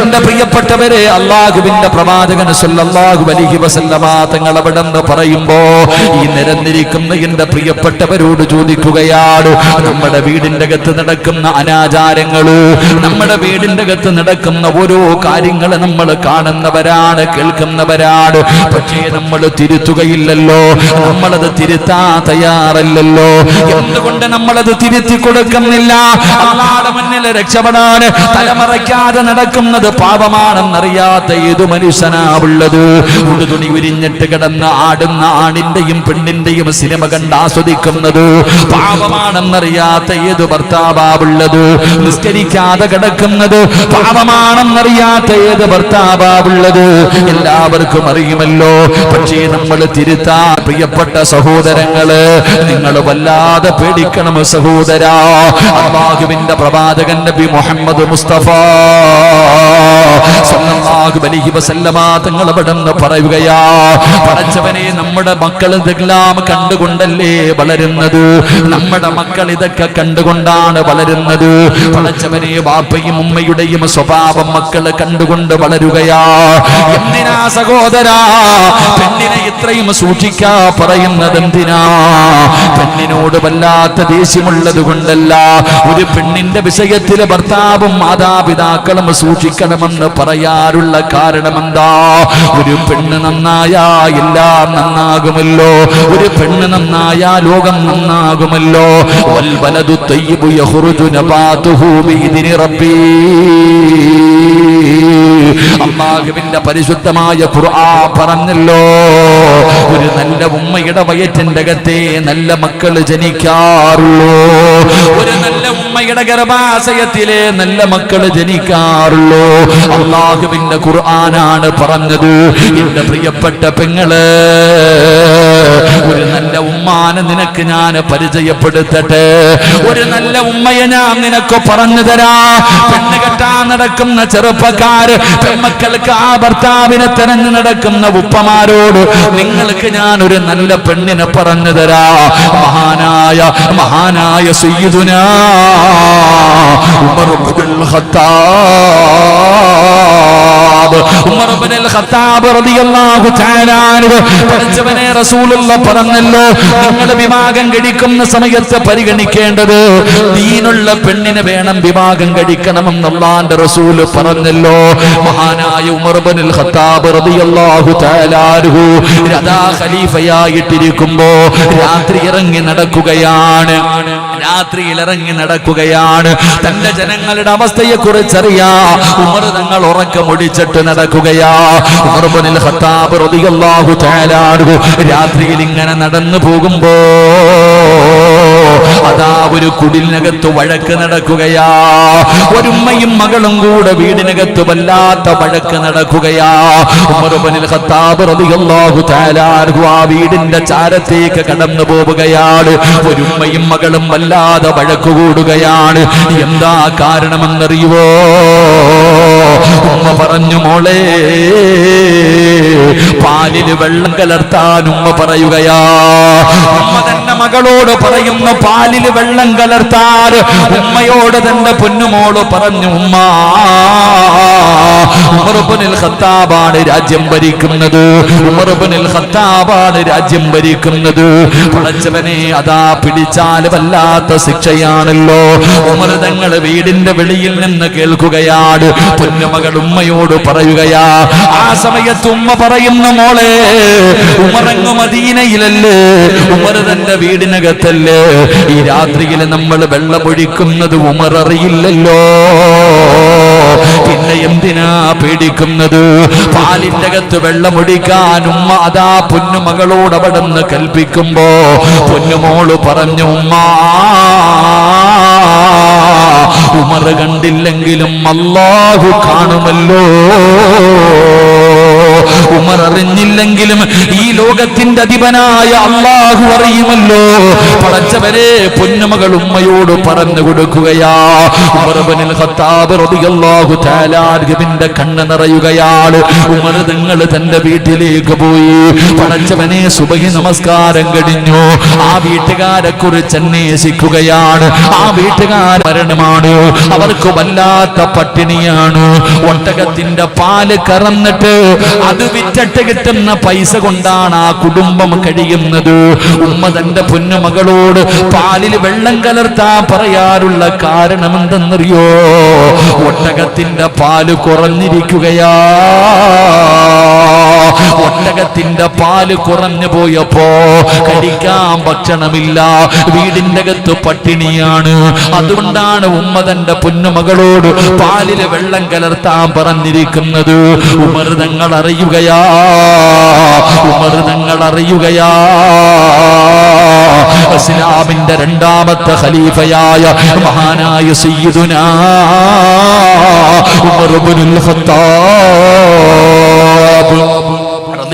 എന്റെ പ്രിയപ്പെട്ടവരെ, അല്ലാഹുവിന്റെ പ്രവാചകൻ സല്ലല്ലാഹു അലൈഹി വസല്ലമ തങ്ങൾ അവിടെന്ന് പറയുമ്പോ ഈ നിരന്നിരിക്കുന്ന എന്റെ പ്രിയപ്പെട്ടവരോട് ചോദിക്കുകയാണ്, നമ്മുടെ വീടിന്റെ അകത്ത് നടക്കുന്ന അനാചാരങ്ങള്, നമ്മുടെ വീടിന്റെ അകത്ത് നടക്കുന്ന ഓരോ കാര്യങ്ങൾ നമ്മൾ കാണുന്നവരാണ്, കേൾക്കുന്നവരാണ്. പക്ഷേ നമ്മൾ തിരുത്തുകയില്ലല്ലോ, നമ്മളത് തിരുത്താൻ തയ്യാറല്ലല്ലോ. എന്തുകൊണ്ട് നമ്മളത് തിരുത്തി കൊടുക്കുന്നില്ല? അല്ലാഹുവിന്റെ മുന്നിൽ രക്ഷപ്പെടാൻ തലമറയ്ക്കാതെ നടക്കുന്നത് പാപമാണെന്നറിയാത്ത ഏതു മനുഷ്യനാവുള്ളത്? ഉടുതുണി ഉരിഞ്ഞിട്ട് കിടന്ന് ആടുന്ന ആണിന്റെയും പെണ്ണിന്റെയും സിനിമ കണ്ട് ആസ്വദിക്കുന്നത് പാപമാണെന്നറിയാത്ത ഏതു ഭർത്താവുള്ളത്? നിസ്കരിക്കാതെ കിടക്കുന്നത് പാപമാണെന്നറിയാത്ത ഏത് ഭർത്താവുള്ളത്? എല്ലാവർക്കും അറിയുമല്ലോ. പക്ഷേ നമ്മൾ തിരുത്താൻ പ്രിയപ്പെട്ട പ്രിയപ്പെട്ട സഹോദരങ്ങള്, നിങ്ങൾ വല്ലാതെ പേടിക്കണം സഹോദരാ. അല്ലാഹുവിന്റെ പ്രവാചകൻ നബി മുഹമ്മദ് മുസ്തഫ സല്ലല്ലാഹു അലൈഹി വസല്ലമ തങ്ങൾ അവിടുന്ന് പറയുകയാ, പടച്ചവനെ നമ്മുടെ മക്കൾ ഇതെല്ലാം കണ്ടുകൊണ്ടല്ലേ വളരുന്നത്, നമ്മുടെ മക്കൾ ഇതൊക്കെ കണ്ടുകൊണ്ടാണ് വളരുന്നത്. പടച്ചവനെ ബാപ്പയും ഉമ്മയുടെയും സ്വഭാവം മക്കള് കണ്ടുകൊണ്ട് വളരുകയാ. എന്തിനാ സഹോദരാ പെണ്ണിനെ ഇത്രയും സൂക്ഷിക്കാ പറയുന്നത്? എന്തിനാ? പെണ്ണിനോട് വല്ലാത്ത ദേഷ്യമുള്ളത് കൊണ്ടല്ല, ഒരു പെണ്ണിന്റെ വിഷയത്തിൽ ഭർത്താവും മാതാപിതാക്കളും സൂക്ഷിക്കണമെന്ന് പറയാറുള്ള കാരണം എന്താ? ഒരു പെണ്ണ് നന്നായാ എല്ലാം നന്നാകുമല്ലോ, ഒരു പെണ്ണ് നന്നായാ ലോകം നന്നാകുമല്ലോ. വൽ വലദു തയ്യിബു യഖ്റുജു നബാതുഹു ബിഇദ്നി റബ്ബി. അല്ലാഹുവിന്റെ പരിശുദ്ധമായ ഖുർആൻ പറഞ്ഞല്ലോ, ഒരു നല്ല ഉമ്മയുടെ വയറ്റിന്റെ അകത്തെ നല്ല മക്കൾ ജനിക്കാറുള്ളൂ, ഒരു നല്ല ഉമ്മയുടെ ഗർഭാശയത്തിലെ നല്ല മക്കൾ ജനിക്കാറുള്ളൂ. അല്ലാഹുവിന്റെ ഖുർആനാണ് പറഞ്ഞത്. എന്റെ പ്രിയപ്പെട്ട പെങ്ങള്, ഒരു നല്ല ഉമ്മാനെ നിനക്ക് ഞാൻ പരിചയപ്പെടുത്തട്ടെ, ഒരു നല്ല ഉമ്മയെ ഞാൻ നിനക്ക് പറഞ്ഞു തരാ. പെണ്ണ് കെട്ടാൻ നടക്കുന്ന ചെറുപ്പക്കാര്, പെൺമക്കൾക്ക് ആ ഭർത്താവിനെ തെരഞ്ഞു നടക്കുന്ന ഉപ്പമാരോട് നിങ്ങൾക്ക് ഞാൻ ഒരു നല്ല പെണ്ണിനെ പറഞ്ഞു തരാ. മഹാനായ സയ്യിദുനാ ഉമർ ഇബ്നുൽ ഖത്താബ്, ഉമർ ഇബ്നുൽ ഖത്താബ് റളിയല്ലാഹു തആല അൻഹു പടച്ചവനെ റസൂലുള്ളാഹി പറഞ്ഞല്ലോ, നിങ്ങൾ വിവാഹം കഴിക്കുന്ന സമയത്ത് പരിഗണിക്കേണ്ടത് ദീനുള്ള പെണ്ണിനെ വേണം വിവാഹം കഴിക്കണമെന്ന് അല്ലാഹുവിന്റെ റസൂൽ പറഞ്ഞല്ലോ. മഹാനായ ഉമർ ഇബ്നുൽ ഖത്താബ് റളിയല്ലാഹു തആല അൻഹു രാജാ ഖലീഫയായിട്ടിരിക്കുമ്പോ രാത്രി ഇറങ്ങി നടക്കുകയാണ്, രാത്രിയിൽ ഇറങ്ങി നടക്കുകയാണ്. തന്റെ ജനങ്ങളുടെ അവസ്ഥയെ കുറിച്ചറിയാ ഉമർ തങ്ങൾ ഉറക്കമൊടിച്ചിട്ട് നടക്കുകയാ. ഉമർ ഇബ്നുൽ ഖത്താബ് റളിയല്ലാഹു തആല അൻഹു രാത്രിയിൽ ഇങ്ങനെ നടന്നു പോകുമ്പോ അതാ ഒരു കുടിലിനകത്ത് വഴക്ക് നടക്കുകയാ. ഒരുമ്മയും മകളും കൂടെ വീടിനകത്ത് വല്ലാത്ത വഴക്ക് നടക്കുകയാ. ഉമർ ഇബ്നുൽ ഖത്താബ് റളിയല്ലാഹു തആല അൻഹു ആ വീടിന്റെ ചാരത്തേക്ക് കടന്നു പോവുകയാണ്. ഒരുമ്മയും മകളും വല്ലാതെ വഴക്ക് കൂടുകയാണ്. എന്താ കാരണമെന്നറിയുവോ? ഉമ്മ പറഞ്ഞു, മോളെ പാലിൽ വെള്ളം കലർത്താൻ ഉമ്മ പറയുകയാ. ഉമ്മ തന്നെ മകളോട് പറയുന്നു പാലിൽ വെള്ളം കലർത്താൻ. ഉമ്മയോട് തന്റെ പൊന്നുമോള് പറഞ്ഞു, ഉമ്മ ഉമർ ഇബ്നുൽ ഖത്താബാണ് രാജ്യം ഭരിക്കുന്നത്, ഉമർ ഇബ്നുൽ ഖത്താബാണ് രാജ്യം ഭരിക്കുന്നത്. പടച്ചവനെ അതാ പിടിച്ചാൽ വല്ലാത്ത ശിക്ഷയാണല്ലോ. ഉമർ തങ്ങൾ വീടിന്റെ വെളിയിൽ നിന്ന് കേൾക്കുകയാണ്. പൊന്നുമകൾ ഉമ്മയോട് പറയുകയാ. ആ സമയത്ത് ഉമ്മ പറയുന്നു, മോളെ ഉമറങ്ങു മദീനയിലല്ലേ, ഉമർ തന്റെ വീടിനകത്തല്ലേ, ഈ രാത്രിയിൽ നമ്മൾ വെള്ളമൊഴിക്കുന്നത് ഉമർ അറിയില്ലല്ലോ, പിന്നെ എന്തിനാ പേടിക്കുന്നത്? പാലിന്റെ അകത്ത് വെള്ളമൊഴിക്കാൻ ഉമ്മ അതാ പൊന്നുമകളോട് അവിടെ നിന്ന് കൽപ്പിക്കുമ്പോ പൊന്നുമോള് പറഞ്ഞു, ഉമ്മ ഉമർ കണ്ടില്ലെങ്കിലും അല്ലാഹു കാണുമല്ലോ, ഉമർ അറിഞ്ഞില്ലെങ്കിലും ഈ ലോകത്തിന്റെ അധിപനായ അല്ലാഹു അറിയുമല്ലോ. പടച്ചവരെ പൊന്നുമകൾ ഉമ്മയോട് പറഞ്ഞു കൊടുക്കുകയാ. ഉമർ ഇബ്നുൽ ഖത്താബ് റളിയല്ലാഹു തആല അൻഹുവിന്റെ കണ്ണ് നിറയുകയാണ്. ഉമർ തങ്ങൾ തന്റെ വീട്ടിലേക്ക് പോയി. പടച്ചവനെ സുബഹി നമസ്കാരം കഴിഞ്ഞു. ആ വീട്ടുകാരെ കുറിച്ച് അന്വേഷിക്കുകയാണ്. ആ വീട്ടുകാർ മരണമാണ്, അവർക്ക് വല്ലാത്ത പട്ടിണിയാണ്. ഒട്ടകത്തിന്റെ പാല് കറന്നിട്ട് അത് വിറ്റിട്ട് കിട്ടുന്ന പൈസ കൊണ്ടാണ് ആ കുടുംബം കഴിയുന്നത്. ഉമ്മ തന്റെ പൊന്നുമകളോട് പാലിൽ വെള്ളം കലർത്താൻ പറയാറുള്ള കാരണം എന്തെന്നറിയോ? ഒട്ടകത്തിന്റെ പാല് കുറഞ്ഞിരിക്കുകയാ. ഒട്ടകത്തിന്റെ പാല് കുറഞ്ഞു പോയപ്പോ കഴിക്കാൻ ഭക്ഷണമില്ല, വീടിന്റെ അകത്ത് പട്ടിണിയാണ്. അതുകൊണ്ടാണ് ഉമ്മ തന്റെ പൊന്നുമകളോട് പാലില് വെള്ളം കലർത്താൻ പറഞ്ഞിരിക്കുന്നത്. ഉമർ തങ്ങൾ അറിയുകയാ, ഉമർ തങ്ങൾ അറിയുകയാ. ഇസ്ലാമിന്റെ രണ്ടാമത്തെ ഖലീഫയായ മഹാനായ സയ്യിദുനാ ഉമർ ഇബ്നുൽ ഖത്താബ്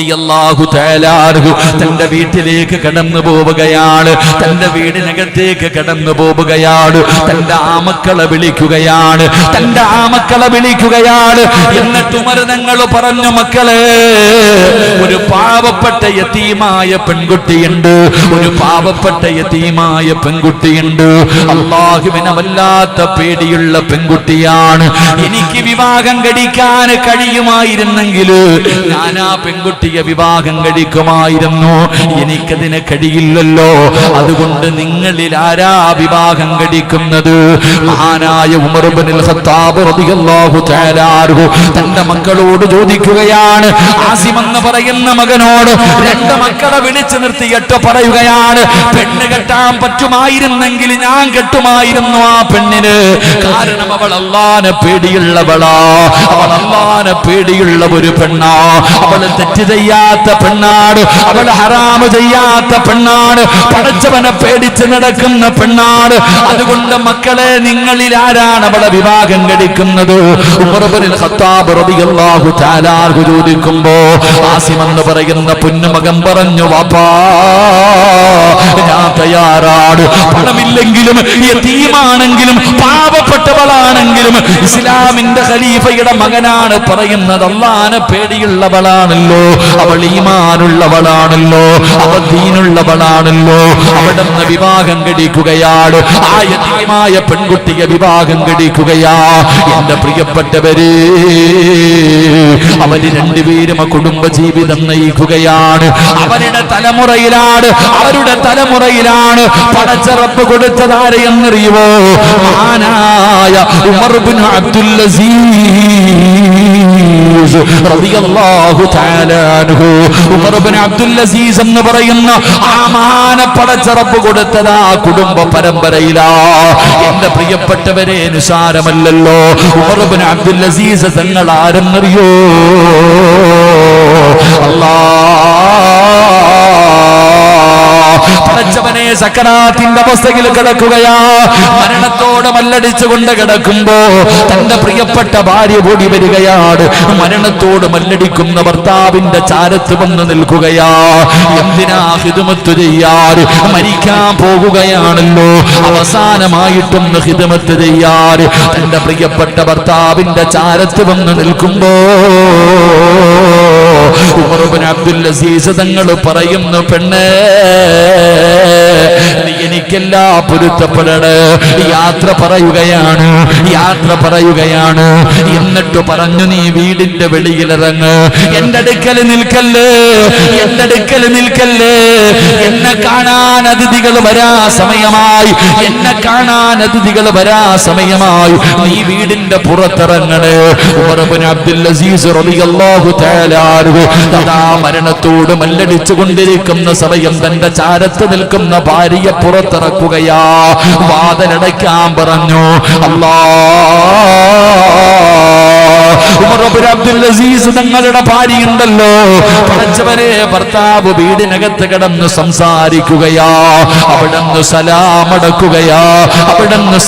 റളിയല്ലാഹു തആല അൻഹു തന്റെ വീട്ടിലേക്ക് കടന്നു പോവുകയാണ്. തന്റെ വീടിനകത്തേക്ക് കടന്നു പോവുകയാണ്. തന്റെ ആമക്കളെ വിളിക്കുകയാണ്. എന്നിട്ട് ഉമർ തങ്ങൾ പറഞ്ഞു, മക്കളെ, ഒരു പാവപ്പെട്ട യതീമായ പെൺകുട്ടിയുണ്ട്. അല്ലാഹുവിനെ വല്ലാത്ത പേടിയുള്ള പെൺകുട്ടിയാണ്. എനിക്ക് വിവാഹം കഴിക്കാൻ കഴിയുമായിരുന്നെങ്കിൽ ഞാൻ ആ പെൺകുട്ടിയെ വിവാഹം കഴിക്കുമായിരുന്നു. എനിക്കതിന് കഴിയില്ലല്ലോ. അതുകൊണ്ട് നിങ്ങളിൽ ആരാ വിവാഹം കഴിക്കുന്നത്? മഹാനായ ഉമർ ഇബ്നുൽ ഖത്താബ് റളിയല്ലാഹു തആല അൻഹു തന്റെ മക്കളോട് ചോദിക്കുകയാണ്. ആസിം എന്ന് പറയുന്ന മകനോട് രണ്ട് മക്കളെ വിളിച്ചു നിർത്തിയിട്ട് പറയുകയാണ്, പെണ്ണ് കെട്ടാൻ പറ്റുമായിരുന്നെങ്കിൽ ഞാൻ കെട്ടുമായിരുന്നു ആ പെണ്ണിന്. കാരണം അവൾ അല്ലാഹുവിനെ പേടിയുള്ളവളാ. അവൾ അല്ലാഹുവിനെ പേടിയുള്ള ഒരു പെണ്ണാ. അവൾ തെറ്റ് ചെയ്യാത്ത പെണ്ണാണ്. അവൾ ഹറാമ് ചെയ്യാത്ത പെണ്ണാണ്. പടച്ചവനെ പേടിച്ച് നടക്കുന്ന പെണ്ണാണ്. അതുകൊണ്ട് മക്കളെ, നിങ്ങളിൽ ആരാണ് അവളെ വിവാഹം കഴിക്കുന്നത്? ഉമർ ഇബ്നുൽ ഖത്താബ് റളിയല്ലാഹു തആല അൻഹു ചോദിക്കുമ്പോ ആസിം എന്ന് പറയുന്ന പൊന്നുമകൻ പറഞ്ഞു, വാപ്പാ, ഞാൻ തയ്യാറാണ്. പണമില്ലെങ്കിലും യതീമാണെങ്കിലും പാവപ്പെട്ടവളാണെങ്കിലും ഇസ്ലാമിന്റെ ഖലീഫയുടെ മകനാണ് പറയുന്നത്. അല്ലാഹുവിനെ പേടിയുള്ളവളാണല്ലോ, അവൾ ഈമാനുള്ളവളാണല്ലോ, അവൾ ദീനുള്ളവളാണല്ലോ. അവിടുന്ന് വിവാഹം കഴിക്കുകയാണ്. ആ യതീമായ പെൺകുട്ടിയെ വിവാഹം കഴിക്കുകയാ. എന്റെ പ്രിയപ്പെട്ടവരെ, അവര് രണ്ടുപേരും കുടുംബജീവിതം നയിക്കുകയാണ്. അവരുടെ തലമുറയിലാണ് പടച്ച റബ്ബ് കൊടുത്തതാരെയെന്നറിയുമോ? മഹാനായ ഉമർ ഇബ്നു അബ്ദുൽ അസീസ് റളിയല്ലാഹു തആല അൻഹു. ഉമർ ഇബ്നു അബ്ദുൽ അസീസ് എന്ന് പറയുന്ന ആ മഹാന പടച്ച റബ്ബ് കൊടുത്തതാ കുടുംബ പരമ്പരയിലാ. എന്റെ പ്രിയപ്പെട്ടവരെ, നിസാരമല്ലല്ലോ. ഉമർ ഇബ്നു അബ്ദുൽ അസീസ് തങ്ങൾ ആരെന്നറിയോ? പടച്ചവനെ, സക്കറാത്തിന്റെ അവസ്ഥയിൽ കിടക്കുകയാ. മരണത്തോട് മല്ലടിച്ചുകൊണ്ട് കിടക്കുമ്പോ തന്റെ പ്രിയപ്പെട്ട ഭാര്യ ഓടി വരികയാണ്. മരണത്തോട് മല്ലടിക്കുന്ന ഭർത്താവിന്റെ ചാരത്ത് വന്ന് നിൽക്കുകയാ. എന്തിനാ ഖിദ്മത്ത് ചെയ്യാറ്? മരിക്കാൻ പോകുകയാണല്ലോ, അവസാനമായിട്ടൊന്ന് ഖിദ്മത്ത് ചെയ്യാറ്. തന്റെ പ്രിയപ്പെട്ട ഭർത്താവിന്റെ ചാരത്ത് വന്ന് നിൽക്കുമ്പോ ഉമർ ഇബ്നു അബ്ദുൽ അസീസ് തങ്ങൾ പറയുന്നു, പെണ്ണേ, നീ എനിക്കെല്ലാം പൊരുത്തപ്പെടണ. യാത്ര പറയുകയാണ്. എന്നിട്ട് പറഞ്ഞു, നീ വീടിന്റെ വെളിയിലിറങ്ങ്. എന്റെ അടുക്കൽ നിൽക്കല്ലേ. എന്നെ കാണാൻ അതിഥികൾ വരാ സമയമായി. നീ വീടിന്റെ പുറത്തിറങ്ങണേ. ഉമർ ഇബ്നു അബ്ദുൽ അസീസ് റളിയല്ലാഹു തആല അൻഹു മരണത്തോട് മല്ലടിച്ചു കൊണ്ടിരിക്കുന്ന സമയം തന്റെ ചാരത്ത് നിൽക്കുന്ന ഭാര്യയെ പുറത്തിറക്കുകയാ. വാതിലടയ്ക്കാൻ പറഞ്ഞു. ഉമർ ഇബ്നു അബ്ദുൽ അസീസ് തങ്ങളുടെ ഭാര്യയുണ്ടല്ലോ, പടച്ചവനെ, ഭർത്താവ് വീടിനകത്ത് കിടന്ന് സംസാരിക്കുകയാ. അവിടുന്ന്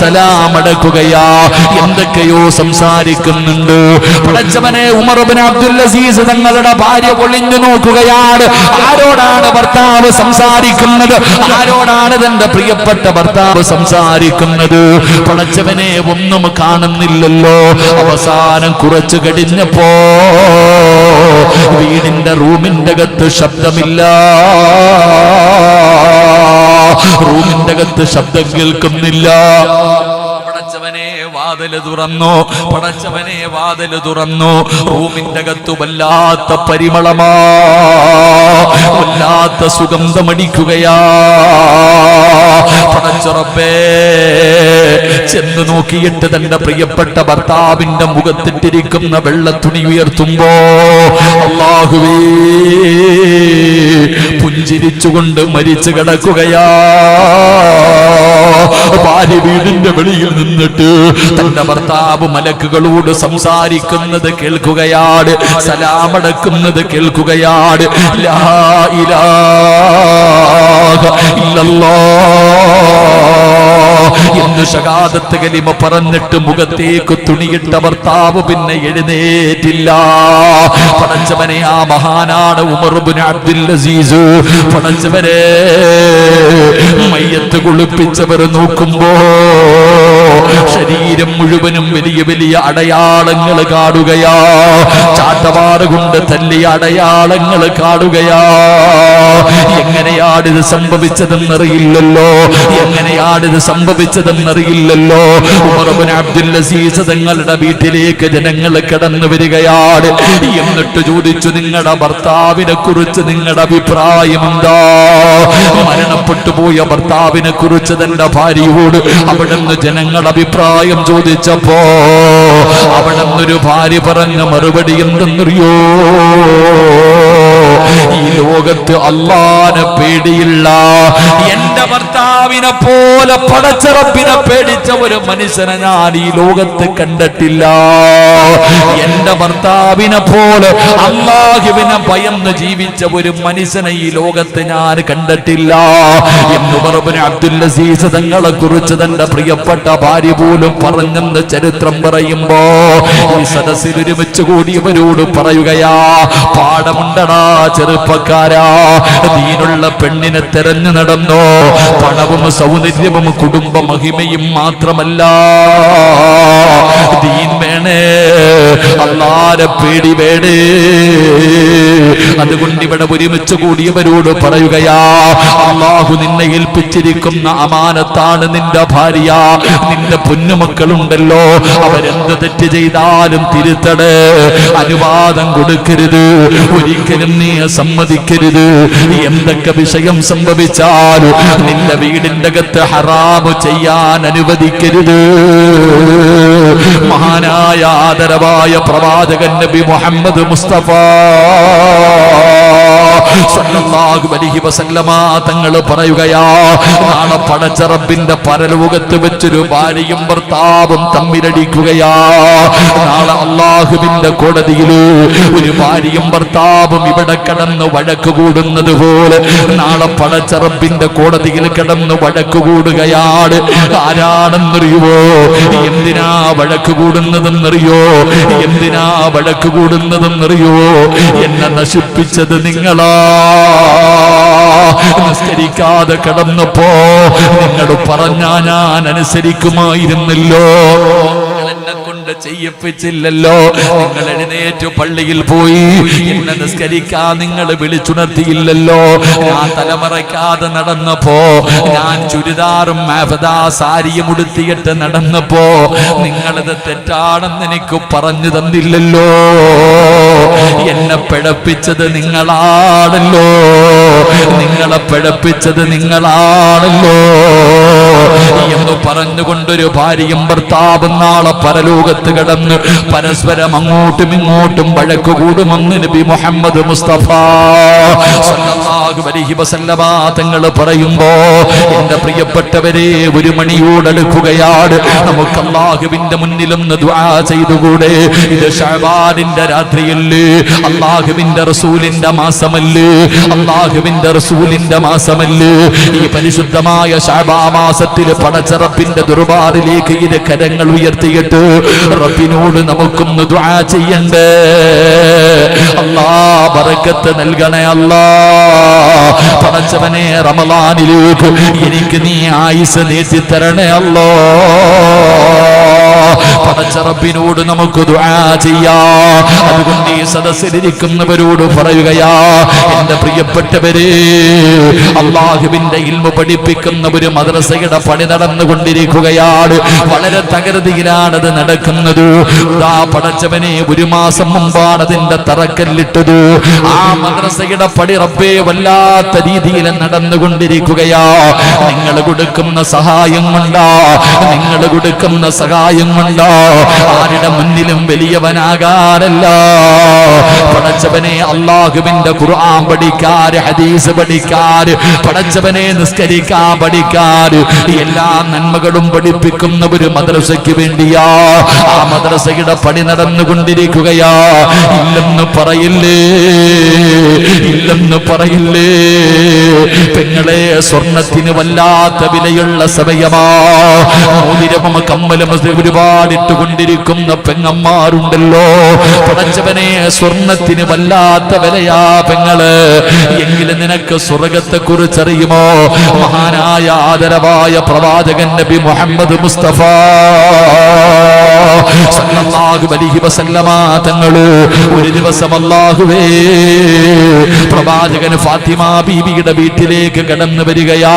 സലാമടക്കുകയാ. എന്തൊക്കെയോ സംസാരിക്കുന്നുണ്ട്. പടച്ചവനെ, ഉമർ ഇബ്നു അബ്ദുൽ അസീസ് തങ്ങളുടെ ഭാര്യ ഒളിഞ്ഞു നോക്കുകയാണ്. ആരോടാണ് ഭർത്താവ് സംസാരിക്കുന്നത്? ആരോടാണ് തന്റെ പ്രിയപ്പെട്ട ഭർത്താവ് സംസാരിക്കുന്നത്? പടച്ചവനെ, ഒന്നും കാണുന്നില്ലല്ലോ. അവസാനം കുറച്ചു കഴിഞ്ഞപ്പോ വീടിന്റെ റൂമിന്റെ അകത്ത് ശബ്ദമില്ല. റൂമിന്റെ അകത്ത് ശബ്ദം കേൾക്കുന്നില്ല. പടച്ചവനെ, വാതില് തുറന്നു. റൂമിന്റെ അകത്ത് വല്ലാത്ത പരിമളമാ, വല്ലാത്ത സുഗന്ധമടിക്കുകയാ. പടച്ചറബ്ബേ, ചെന്ന് നോക്കിയിട്ട് തന്റെ പ്രിയപ്പെട്ട ഭർത്താവിന്റെ മുഖത്തിട്ടിരിക്കുന്ന വെള്ളത്തുണി ഉയർത്തുമ്പോ, അല്ലാഹുവേ, ചിരിച്ചുകൊണ്ട് മരിച്ചു കിടക്കുകയാ. ഭാര്യ വീടിന്റെ വെളിയിൽ നിന്നിട്ട് തന്റെ ഭർത്താവ് മലക്കുകളോട് സംസാരിക്കുന്നത് കേൾക്കുകയാണ്, സലാമടക്കുന്നത് കേൾക്കുകയാണ്. ലാ ഇലാഹ ഇല്ലല്ലാഹ് എന്ന് ശഹാദത്ത് കലിമ പറഞ്ഞിട്ട് മുഖത്തേക്ക് തുണിയിട്ട ഭർത്താവ് പിന്നെ എഴുന്നേറ്റില്ല. പടച്ചവനെ, ആ മഹാനാണ് ഉമർ ഇബ്നു അബ്ദുൽ അസീസ്. പടച്ചവനെ, മയ്യത്ത് കുളിപ്പിച്ചവർ നോക്കുമ്പോ ശരീരം മുഴുവനും വലിയ വലിയ അടയാളങ്ങൾ കാണുകയാ. ചാട്ടവാറ് കൊണ്ട് തല്ലിയ അടയാളങ്ങൾ കാണുകയാ. എങ്ങനെയാണിത് സംഭവിച്ചതെന്നറിയില്ലല്ലോ, എങ്ങനെയാണിത് സംഭവിച്ചതെന്നറിയില്ലല്ലോ. ഉമർ ഇബ്നു അബ്ദുൽ അസീസ് തങ്ങളുടെ വീട്ടിലേക്ക് ജനങ്ങൾ കടന്നു വരികയാണ്. എന്നിട്ട് ചോദിച്ചു, നിങ്ങളുടെ ഭർത്താവിനെ കുറിച്ച് നിങ്ങളുടെ അഭിപ്രായം എന്താ? മരണപ്പെട്ടു പോയ ഭർത്താവിനെ കുറിച്ച് തന്റെ ഭാര്യയോട് അവിടുന്ന് ജനങ്ങൾ അഭിപ്രായം ചോദിച്ചപ്പോ അവിടുന്നൊരു ഭാര്യ പറഞ്ഞ മറുപടി എന്തെന്നറിയോ? ഈ ലോകത്ത് അല്ലാഹനെ പേടിയില്ല, എന്റെ ഭർത്താവിനെ പോലെ പടച്ചറപ്പിനെ പേടിച്ച ഒരു മനുഷ്യനെ ഞാൻ ഈ ലോകത്ത് കണ്ടിട്ടില്ല. എന്റെ ഭർത്താവിനെ പോലെ അല്ലാഹുവിനെ ഭയന്ന് ജീവിച്ച ഒരു മനുഷ്യനെ ഈ ലോകത്ത് ഞാൻ കണ്ടിട്ടില്ല എന്ന് ഉമർ ഇബ്നു അബ്ദുൽ അസീസ് തങ്ങളെ കുറിച്ച് തന്റെ പ്രിയപ്പെട്ട ഭാര്യ പോലും പറഞ്ഞെന്ന് ചരിത്രം പറയുമ്പോ ഈ സദസ്സിൽ ഒരുമിച്ച് കൂടിയവരോട് പറയുകയാ, പാഠമുണ്ടടാ ചെറുപ്പക്കാരാ, ദീനുള്ള പെണ്ണിനെ തെരഞ്ഞു നടന്നോ. പണവും സൗന്ദര്യവും കുടുംബ മഹിമയും മാത്രമല്ല, ദീൻ വേണേ, അല്ലാഹുവിനെ പേടി വേണേ. അതുകൊണ്ട് ഇവിടെ ഒരുമിച്ച് കൂടിയവരോട് പറയുകയാ, അല്ലാഹു നിന്നെ ഏൽപ്പിച്ചിരിക്കുന്ന അമാനത്താണ് നിന്റെ ഭാര്യ, നിന്റെ പൊന്നുമക്കളുണ്ടല്ലോ. അവരെന്ത് തെറ്റ് ചെയ്താലും തിരുത്തടേ, അനുവാദം കൊടുക്കരുത്, ഒരിക്കലും നീ സമ്മതിക്കരുത്. എന്തൊക്കെ വിഷയം സംഭവിച്ചാലും നിന്റെ വീടിന്റെ അകത്ത് ഹറാമ് ചെയ്യാൻ അനുവദിക്കരുത്. മഹാനായ ആദരവായ പ്രവാചകൻ നബി മുഹമ്മദ് മുസ്തഫ സല്ലല്ലാഹു അലൈഹി വസല്ലമ തങ്ങൾ പറയുകയാ, നാളെ പടച്ച റബ്ബിന്റെ പരലോകത്ത് വെച്ചൊരു ഭാര്യയും ഭർത്താവും തമ്മിലടിക്കുകയാ. നാളെ അല്ലാഹുവിന്റെ കോടതിയിൽ ഒരു ഭാര്യയും ഭർത്താവും ഇവിടെ കിടന്ന് വഴക്ക് കൂടുന്നത് പോലെ നാളെ പടച്ച റബ്ബിന്റെ കോടതിയിൽ കിടന്ന് വഴക്ക് കൂടുകയാണ്. ആരാണെന്നറിയുവോ? എന്തിനാ വഴക്ക് കൂടുന്നതെന്നറിയോ? എന്തിനാ വഴക്ക് കൂടുന്നതെന്നറിയോ? എന്നെ നശിപ്പിച്ചത് നിങ്ങളാ. നിസ്കരിക്കാതെ കിടന്നപ്പോ നിങ്ങൾ പറഞ്ഞാ ഞാൻ അനുസരിക്കുമായിരുന്നല്ലോ, എന്നെ കൊണ്ട് ചെയ്യിപ്പിച്ചില്ലല്ലോ. നിങ്ങൾ എഴുന്നേറ്റ് പള്ളിയിൽ പോയി എന്നെ നിസ്കരിക്കാൻ നിങ്ങൾ വിളിച്ചുണർത്തിയില്ലല്ലോ. ഞാൻ തലമറയ്ക്കാതെ നടന്നപ്പോ, ഞാൻ ചുരിദാറും സാരിയും ഉടുത്തിയിട്ട് നടന്നപ്പോ നിങ്ങളിത് തെറ്റാണെന്ന് എനിക്ക് പറഞ്ഞു തന്നില്ലല്ലോ. എന്നെ പിഴപ്പിച്ചത് നിങ്ങളാണല്ലോ, നിങ്ങളെ പിഴപ്പിച്ചത് നിങ്ങളാണല്ലോ എന്ന് പറഞ്ഞുകൊണ്ടൊരു ഭാര്യയും ഭർത്താവും നാളെ പരലോകത്ത് കിടന്ന് പരസ്പരം അങ്ങോട്ടും ഇങ്ങോട്ടും വഴക്ക് കൂടുമെന്ന് നബി മുഹമ്മദ് മുസ്തഫ സല്ലല്ലാഹു അലൈഹി വസല്ലമ തങ്ങൾ പറയുമ്പോ, എന്റെ പ്രിയപ്പെട്ടവരെ, ഒരു മണിയോടടുക്കുകയാണ്. നമുക്ക് അല്ലാഹുവിന്റെ മുന്നിലൊന്ന് ദുആ ചെയ്തുകൂടെ? ഇത് ശഅബാനിന്റെ രാത്രിയല്ലേ, അല്ലാഹുവിന്റെ റസൂലിന്റെ മാസമല്ലേ, അല്ലാഹുവിന്റെ റസൂലിന്റെ മാസമല്ലേ. ഈ പരിശുദ്ധമായ ശഅബാ മാസത്തിൽ പടച്ചറപ്പിന്റെ ദർബാറിലേക്ക് ഇരു കരങ്ങൾ ഉയർത്തിയിട്ട് റബ്ബിനോട് നമുക്കൊന്ന് ദുആ ചെയ്യണ്ടേ? അല്ലാഹ് ബറക്കത്ത് നൽകണേ അല്ലാ. പടച്ചവനെ, റമളാനിലേക്ക് എനിക്ക് നീ ആയുസ് നീട്ടി തരണേ അല്ലാ. പടച്ച റബ്ബിനോട് നമുക്ക് ദുആ ചെയ്യാം. അതുകൊണ്ട് ഈ സദസ്സിലിരിക്കുന്നവരോട് പറയുകയാ, എന്റെ പ്രിയപ്പെട്ടവരെ, അല്ലാഹുവിന്റെ ഇൽമു പഠിപ്പിക്കുന്ന ഒരു മദ്രസയുടെ പണി നടന്നുകൊണ്ടിരിക്കുകയാണ്. വളരെ തകൃതിയിലാണത് നടക്കുന്നത്. പടച്ചവനെ, ഒരു മാസം മുമ്പാണ് അതിന്റെ തറക്കല്ലിട്ടത്. ആ മദ്രസയുടെ പണി റബ്ബേ വല്ലാത്ത രീതിയിൽ നടന്നുകൊണ്ടിരിക്കുകയാ. നിങ്ങൾ കൊടുക്കുന്ന സഹായം കൊണ്ടാ, നിങ്ങൾ കൊടുക്കുന്ന സഹായം കൊണ്ടാ. ആരുടെ മുന്നിലും വലിയവനാകാനല്ല. പടച്ചവൻ പടച്ചവനെ അള്ളാഹുവിന്റെ ഖുർആൻ പഠിക്കാൻ, ഹദീസ് പഠിക്കാൻ, പടച്ചവനെ നിസ്കരിക്കാൻ പഠിക്കാൻ, എല്ലാ നന്മകളും പഠിപ്പിക്കുന്ന ഒരു മദ്രസയ്ക്ക് വേണ്ടിയാ ആ മദ്രസയുടെ പണി നടന്നുകൊണ്ടിരിക്കുകയാ. ഇല്ലെന്ന് പറയില്ലേ, ഇല്ലെന്ന് പറയില്ലേ. പെങ്ങളെ, സ്വർണത്തിന് വല്ലാത്ത വിലയുള്ള സമയമാ. മോതിരവും കമ്മലും ഒരുപാട് ഇട്ടുകൊണ്ടിരിക്കുന്ന പെങ്ങന്മാരുണ്ടല്ലോ. പടച്ചവനെ, സ്വർണത്തിന് വല്ലാത്ത വിലയാ പെങ്ങള്. എങ്കിലും നിനക്ക് സ്വർഗത്തെ കുറിച്ചറിയുമോ? മഹാനായ ആദരവായ പ്രവാചകൻ നബി മുഹമ്മദ് മുസ്തഫ സല്ലല്ലാഹു അലൈഹി വസല്ലമ തങ്ങള് ഒരു ദിവസം അല്ലാഹുവേ പ്രവാചകൻ ഫാത്തിമ ബീവിയുടെ വീട്ടിലേക്ക് കടന്നു വരികയാ.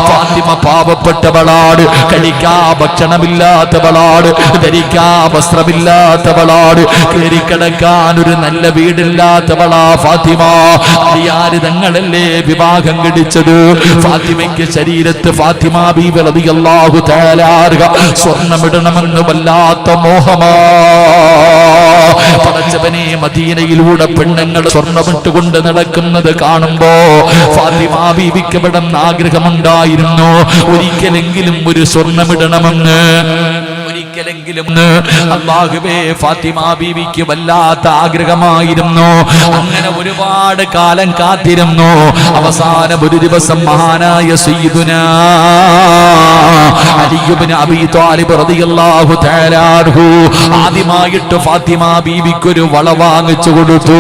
ഫാത്തിമ പാവപ്പെട്ടവളാണ്, കഴിക്കാ ഭക്ഷണമില്ലാത്തവളാണ്, ധരിക്കാ വസ്ത്രമില്ലാത്തവളാണ്, കയറിക്കിടക്കാൻ ഒരു നല്ല വീടില്ലാത്തവളാ ഫാത്തിമ. അലിയാര് തങ്ങളല്ലേ വിവാഹം കഴിച്ചത്. ഫാത്തിമയ്ക്ക് ശരീരത്ത് ഫാത്തിമ ബീവി റളിയല്ലാഹു തആല സ്വർണ്ണമിടണമെന്ന് വല്ലാത്ത മോഹമാ. പടച്ചവനെ, മദീനയിലൂടെ പെണ്ണുങ്ങൾ സ്വർണ്ണമിട്ടുകൊണ്ട് നടക്കുന്നത് കാണുമ്പോ ഫാത്തിമ ബീവിക്ക് ഇവിടുന്ന് ആഗ്രഹമുണ്ടായിരുന്നു, ഒരിക്കലെങ്കിലും ഒരു സ്വർണ്ണമിടണമെന്ന്. ഒരിക്കലെങ്കിലും അല്ലാഹുവേ, ഫാത്തിമ ബീവിക്ക് വല്ലാത്ത ആഗ്രഹമായിരുന്നു. അങ്ങനെ ഒരുപാട് കാലം കാത്തിരുന്നു. അവസാനം ഒരു ദിവസം മഹാനായ സയ്യിദുനാ അലി ഇബ്നു അബീ ത്വാലിബ് റളിയല്ലാഹു തആല അൻഹു ആദ്യമായിട്ട് ഫാത്തിമ ബീവിക്ക് ഒരു വള വാങ്ങിച്ചു കൊടുത്തു.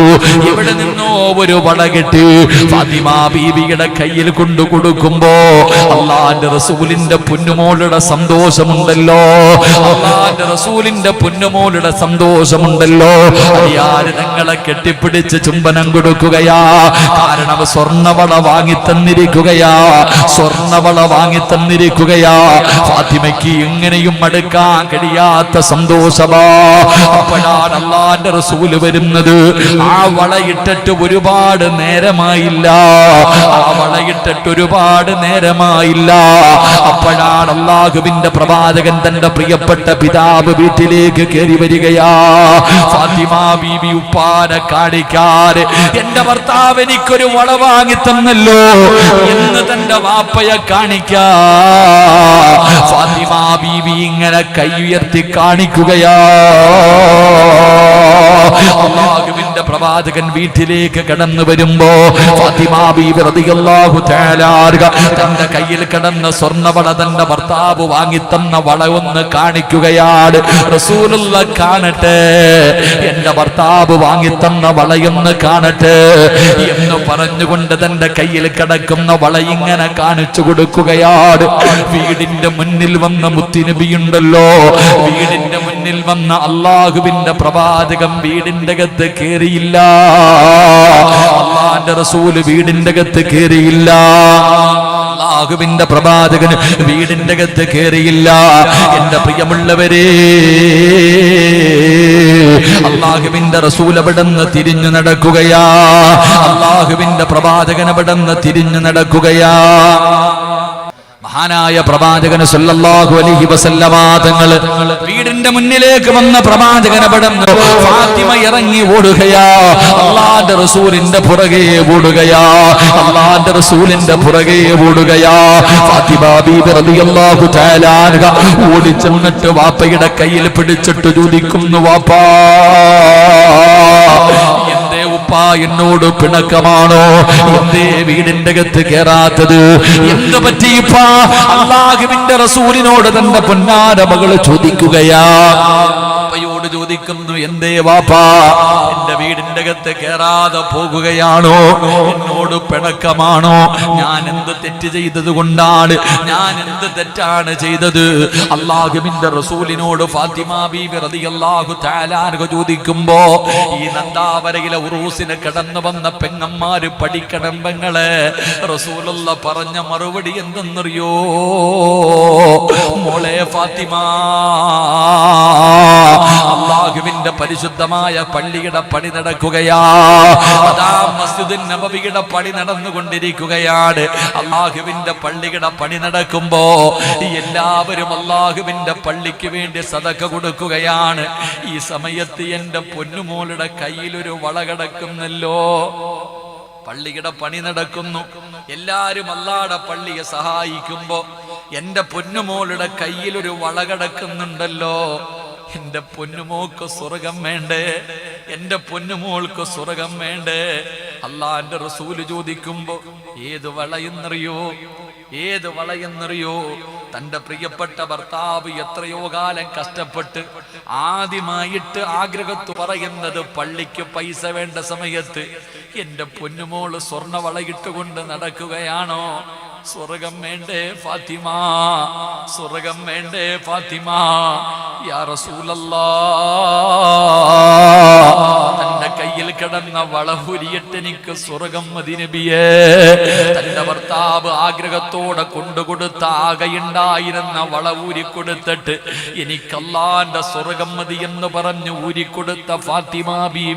ഇവിടെ നിന്നോ ഒരു വള കെട്ടി ഫാത്തിമ ബീവിയുടെ കയ്യിൽ കൊണ്ടു കൊടുക്കുമ്പോ അല്ലാഹുവിന്റെ റസൂലിന്റെ പൊന്നുമോളുടെ സന്തോഷമുണ്ടല്ലോ, അല്ലാഹുവിന്റെ റസൂലിന്റെ പൊന്നുമോളുടെ സന്തോഷമുണ്ടല്ലോ. അലിയാര് തങ്ങളെ കെട്ടിപ്പിടിച്ച് ചുംബനം കൊടുക്കുകയാ. കാരണം സ്വർണ്ണവള വാങ്ങി തന്നിരിക്കുകയാ, സ്വർണ്ണവള വാങ്ങി തന്നിരിക്കുകയാ. ഫാത്തിമയ്ക്ക് എങ്ങനെയും മടുക്കാൻ കഴിയാത്ത സന്തോഷമാ. അപ്പോഴാണ് അല്ലാഹുവിന്റെ റസൂല് വരുന്നത്. ആ വളയിട്ടിട്ട് ഒരുപാട് നേരമായില്ല, ആ വളയിട്ടിട്ട് ഒരുപാട് നേരമായില്ല. അപ്പോഴാണ് അല്ലാഹുവിന്റെ പ്രവാചകൻ തന്റെ പ്രിയപ്പെട്ട പിതാവ് വീട്ടിലേക്ക് കയറി വരികയാ. ഫാത്തിമ ബീവി ഉപ്പാനെ കാണിക്കാറ്, എന്റെ ഭർത്താവ് എനിക്കൊരു വള വാങ്ങി തന്നല്ലോ എന്ന് തന്റെ വാപ്പയെ കാണിക്കാ. ഫാത്തിമ ബീവി ഇങ്ങനെ കൈ ഉയർത്തി കാണിക്കുകയാ. അല്ലാഹുവിന്റെ പ്രവാചകൻ വീട്ടിലേക്ക് കടന്നു വരുമ്പോ ഫാത്തിമ ബീവി റളിയല്ലാഹു തആല തന്റെ കയ്യിൽ കിടന്ന സ്വർണ്ണവള തന്റെ ഭർത്താവ് വാങ്ങിത്തന്ന വള ഒന്ന് കാണിക്കുകയാണ്. റസൂലുള്ള കാണട്ടെ, എന്റെ ഭർത്താവ് വാങ്ങിത്തന്ന വളയൊന്ന് കാണട്ടെ എന്ന് പറഞ്ഞുകൊണ്ട് തന്റെ കയ്യിൽ കിടക്കുന്ന വള ഇങ്ങനെ കാണിച്ചു കൊടുക്കുകയാണ്. വീടിന്റെ മുന്നിൽ വന്ന മുത്തുനബിയുണ്ടല്ലോ, വീടിന്റെ മുന്നിൽ വന്ന അല്ലാഹുവിന്റെ പ്രവാചകൻ വീടിന്റെ അകത്ത് കേറിയില്ല. അല്ലാഹുവിന്റെ റസൂല് വീടിന്റെ അകത്ത് കേറിയില്ല. അല്ലാഹുവിന്റെ പ്രവാചകൻ വീടിന്റെ അകത്ത് കേറിയില്ല. എന്റെ പ്രിയമുള്ളവരെ, അല്ലാഹുവിന്റെ റസൂൽ അവിടുന്ന് തിരിഞ്ഞു നടക്കുകയാ. അല്ലാഹുവിന്റെ പ്രവാചകൻ അവിടുന്ന് തിരിഞ്ഞു നടക്കുകയാ. മഹാനായ പ്രവാചകൻ സല്ലല്ലാഹു അലൈഹി വസല്ലമ തങ്ങൾ വീടിന്റെ മുന്നിലേക്ക് വന്ന പ്രവാചകൻ അവിടുന്ന് ഫാത്തിമ ഇറങ്ങി ഓടുകയാ. അല്ലാഹുവിന്റെ റസൂലിന്റെ പുറകെ ഓടുകയാ, അല്ലാഹുവിന്റെ റസൂലിന്റെ പുറകെ ഓടുകയാ. ഫാത്തിമ ബീബി റളിയല്ലാഹു തആല അൻഹ ഓടിച്ചെന്നിട്ട് വാപ്പയുടെ കയ്യിൽ പിടിച്ചിട്ട് ചോദിക്കുന്നു, വാപ്പാ എന്തേ ഉപ്പാ എന്നോട് പിണക്കമാണോ? എന്തേ വീടിന്റെ അകത്ത് കേറാത്തത്? എന്ത് പറ്റിയിപ്പാ? അല്ലാഹുവിന്റെ റസൂലിനോട് തന്റെ പൊന്നാര മകള് ചോദിക്കുകയാ. വാപ്പയോട് ചോദിക്കുന്നു, എന്തേ വാപ്പാ എന്റെ വീടിന്റെ അകത്ത് കേറാതെ പോകുകയാണോ? എന്നോട് പിണക്കമാണോ? ഞാൻ എന്ത് തെറ്റ് ചെയ്തത് കൊണ്ടാണ്? ഞാൻ എന്ത് തെറ്റാണ് ചെയ്തത്? അല്ലാഹുവിന്റെ റസൂലിനോട് ഫാത്തിമ ബീബി റളിയല്ലാഹു തആല അൻഹ ചോദിക്കുമ്പോ ഈ നന്ദാവരയിലെ ഉറൂസിന് കടന്നു വന്ന പെങ്ങന്മാര് പഠിക്കണം പെങ്ങളെ. റസൂലുള്ള പറഞ്ഞ മറുപടി എന്തെന്നറിയോ? മോളെ ഫാത്തിമ, അല്ലാഹുവിന്റെ പരിശുദ്ധമായ പള്ളിയുടെ പണി നടക്കുകയാ. അതാ മസ്ജിദുൻ നബവിയുടെ പണി നടന്നുകൊണ്ടിരിക്കുകയാണ്. അല്ലാഹുവിന്റെ പള്ളിയുടെ പണി നടക്കുമ്പോ എല്ലാവരും അല്ലാഹുവിന്റെ പള്ളിക്ക് വേണ്ടി സദഖ കൊടുക്കുകയാണ്. ഈ സമയത്ത് എന്റെ പൊന്നുമോളുടെ കയ്യിലൊരു വള കിടക്കുന്നല്ലോ. പള്ളിയുടെ പണി നടക്കുന്നു, എല്ലാരും അല്ലാഹുവിന്റെ പള്ളിയെ സഹായിക്കുമ്പോ എന്റെ പൊന്നുമോളുടെ കയ്യിലൊരു വള കിടക്കുന്നുണ്ടല്ലോ. എന്റെ പൊന്നുമോൾക്ക് സ്വർഗം വേണ്ടേ? എന്റെ പൊന്നുമോൾക്ക് സ്വർഗം വേണ്ടേ? അല്ലാഹുവിന്റെ റസൂല് ചോദിക്കുമ്പോ ഏത് വളയെന്നറിയോ? ഏത് വളയെന്നറിയോ? തന്റെ പ്രിയപ്പെട്ട ഭർത്താവ് എത്രയോ കാലം കഷ്ടപ്പെട്ട് ആദ്യമായിട്ട് ആഗ്രഹത്ത് പറയുന്നത് പള്ളിക്ക് പൈസ വേണ്ട സമയത്ത് എന്റെ പൊന്നുമോള് സ്വർണ്ണ വളയിട്ടുകൊണ്ട് നടക്കുകയാണോ? സ്വർഗം വേണ്ടേ ഫാത്തിമ? സ്വർഗം വേണ്ടേ ഫാത്തിമ? യാ റസൂലല്ലാഹ്, തന്റെ കയ്യിൽ കിടന്ന വള ഉരിയിട്ട് എനിക്ക് സ്വർഗം മതി നബിയേ. തന്റെ ഭർത്താവ് ആഗ്രഹത്തോടെ കൊണ്ടുകൊടുത്ത ആകെയുണ്ടായിരുന്ന വള ഊരിക്കൊടുത്തിട്ട് എനിക്ക് അല്ലാഹുവിന്റെ സ്വർഗം മതി എന്ന് പറഞ്ഞ് ഊരിക്കൊടുത്ത ഫാത്തിമ ബീവി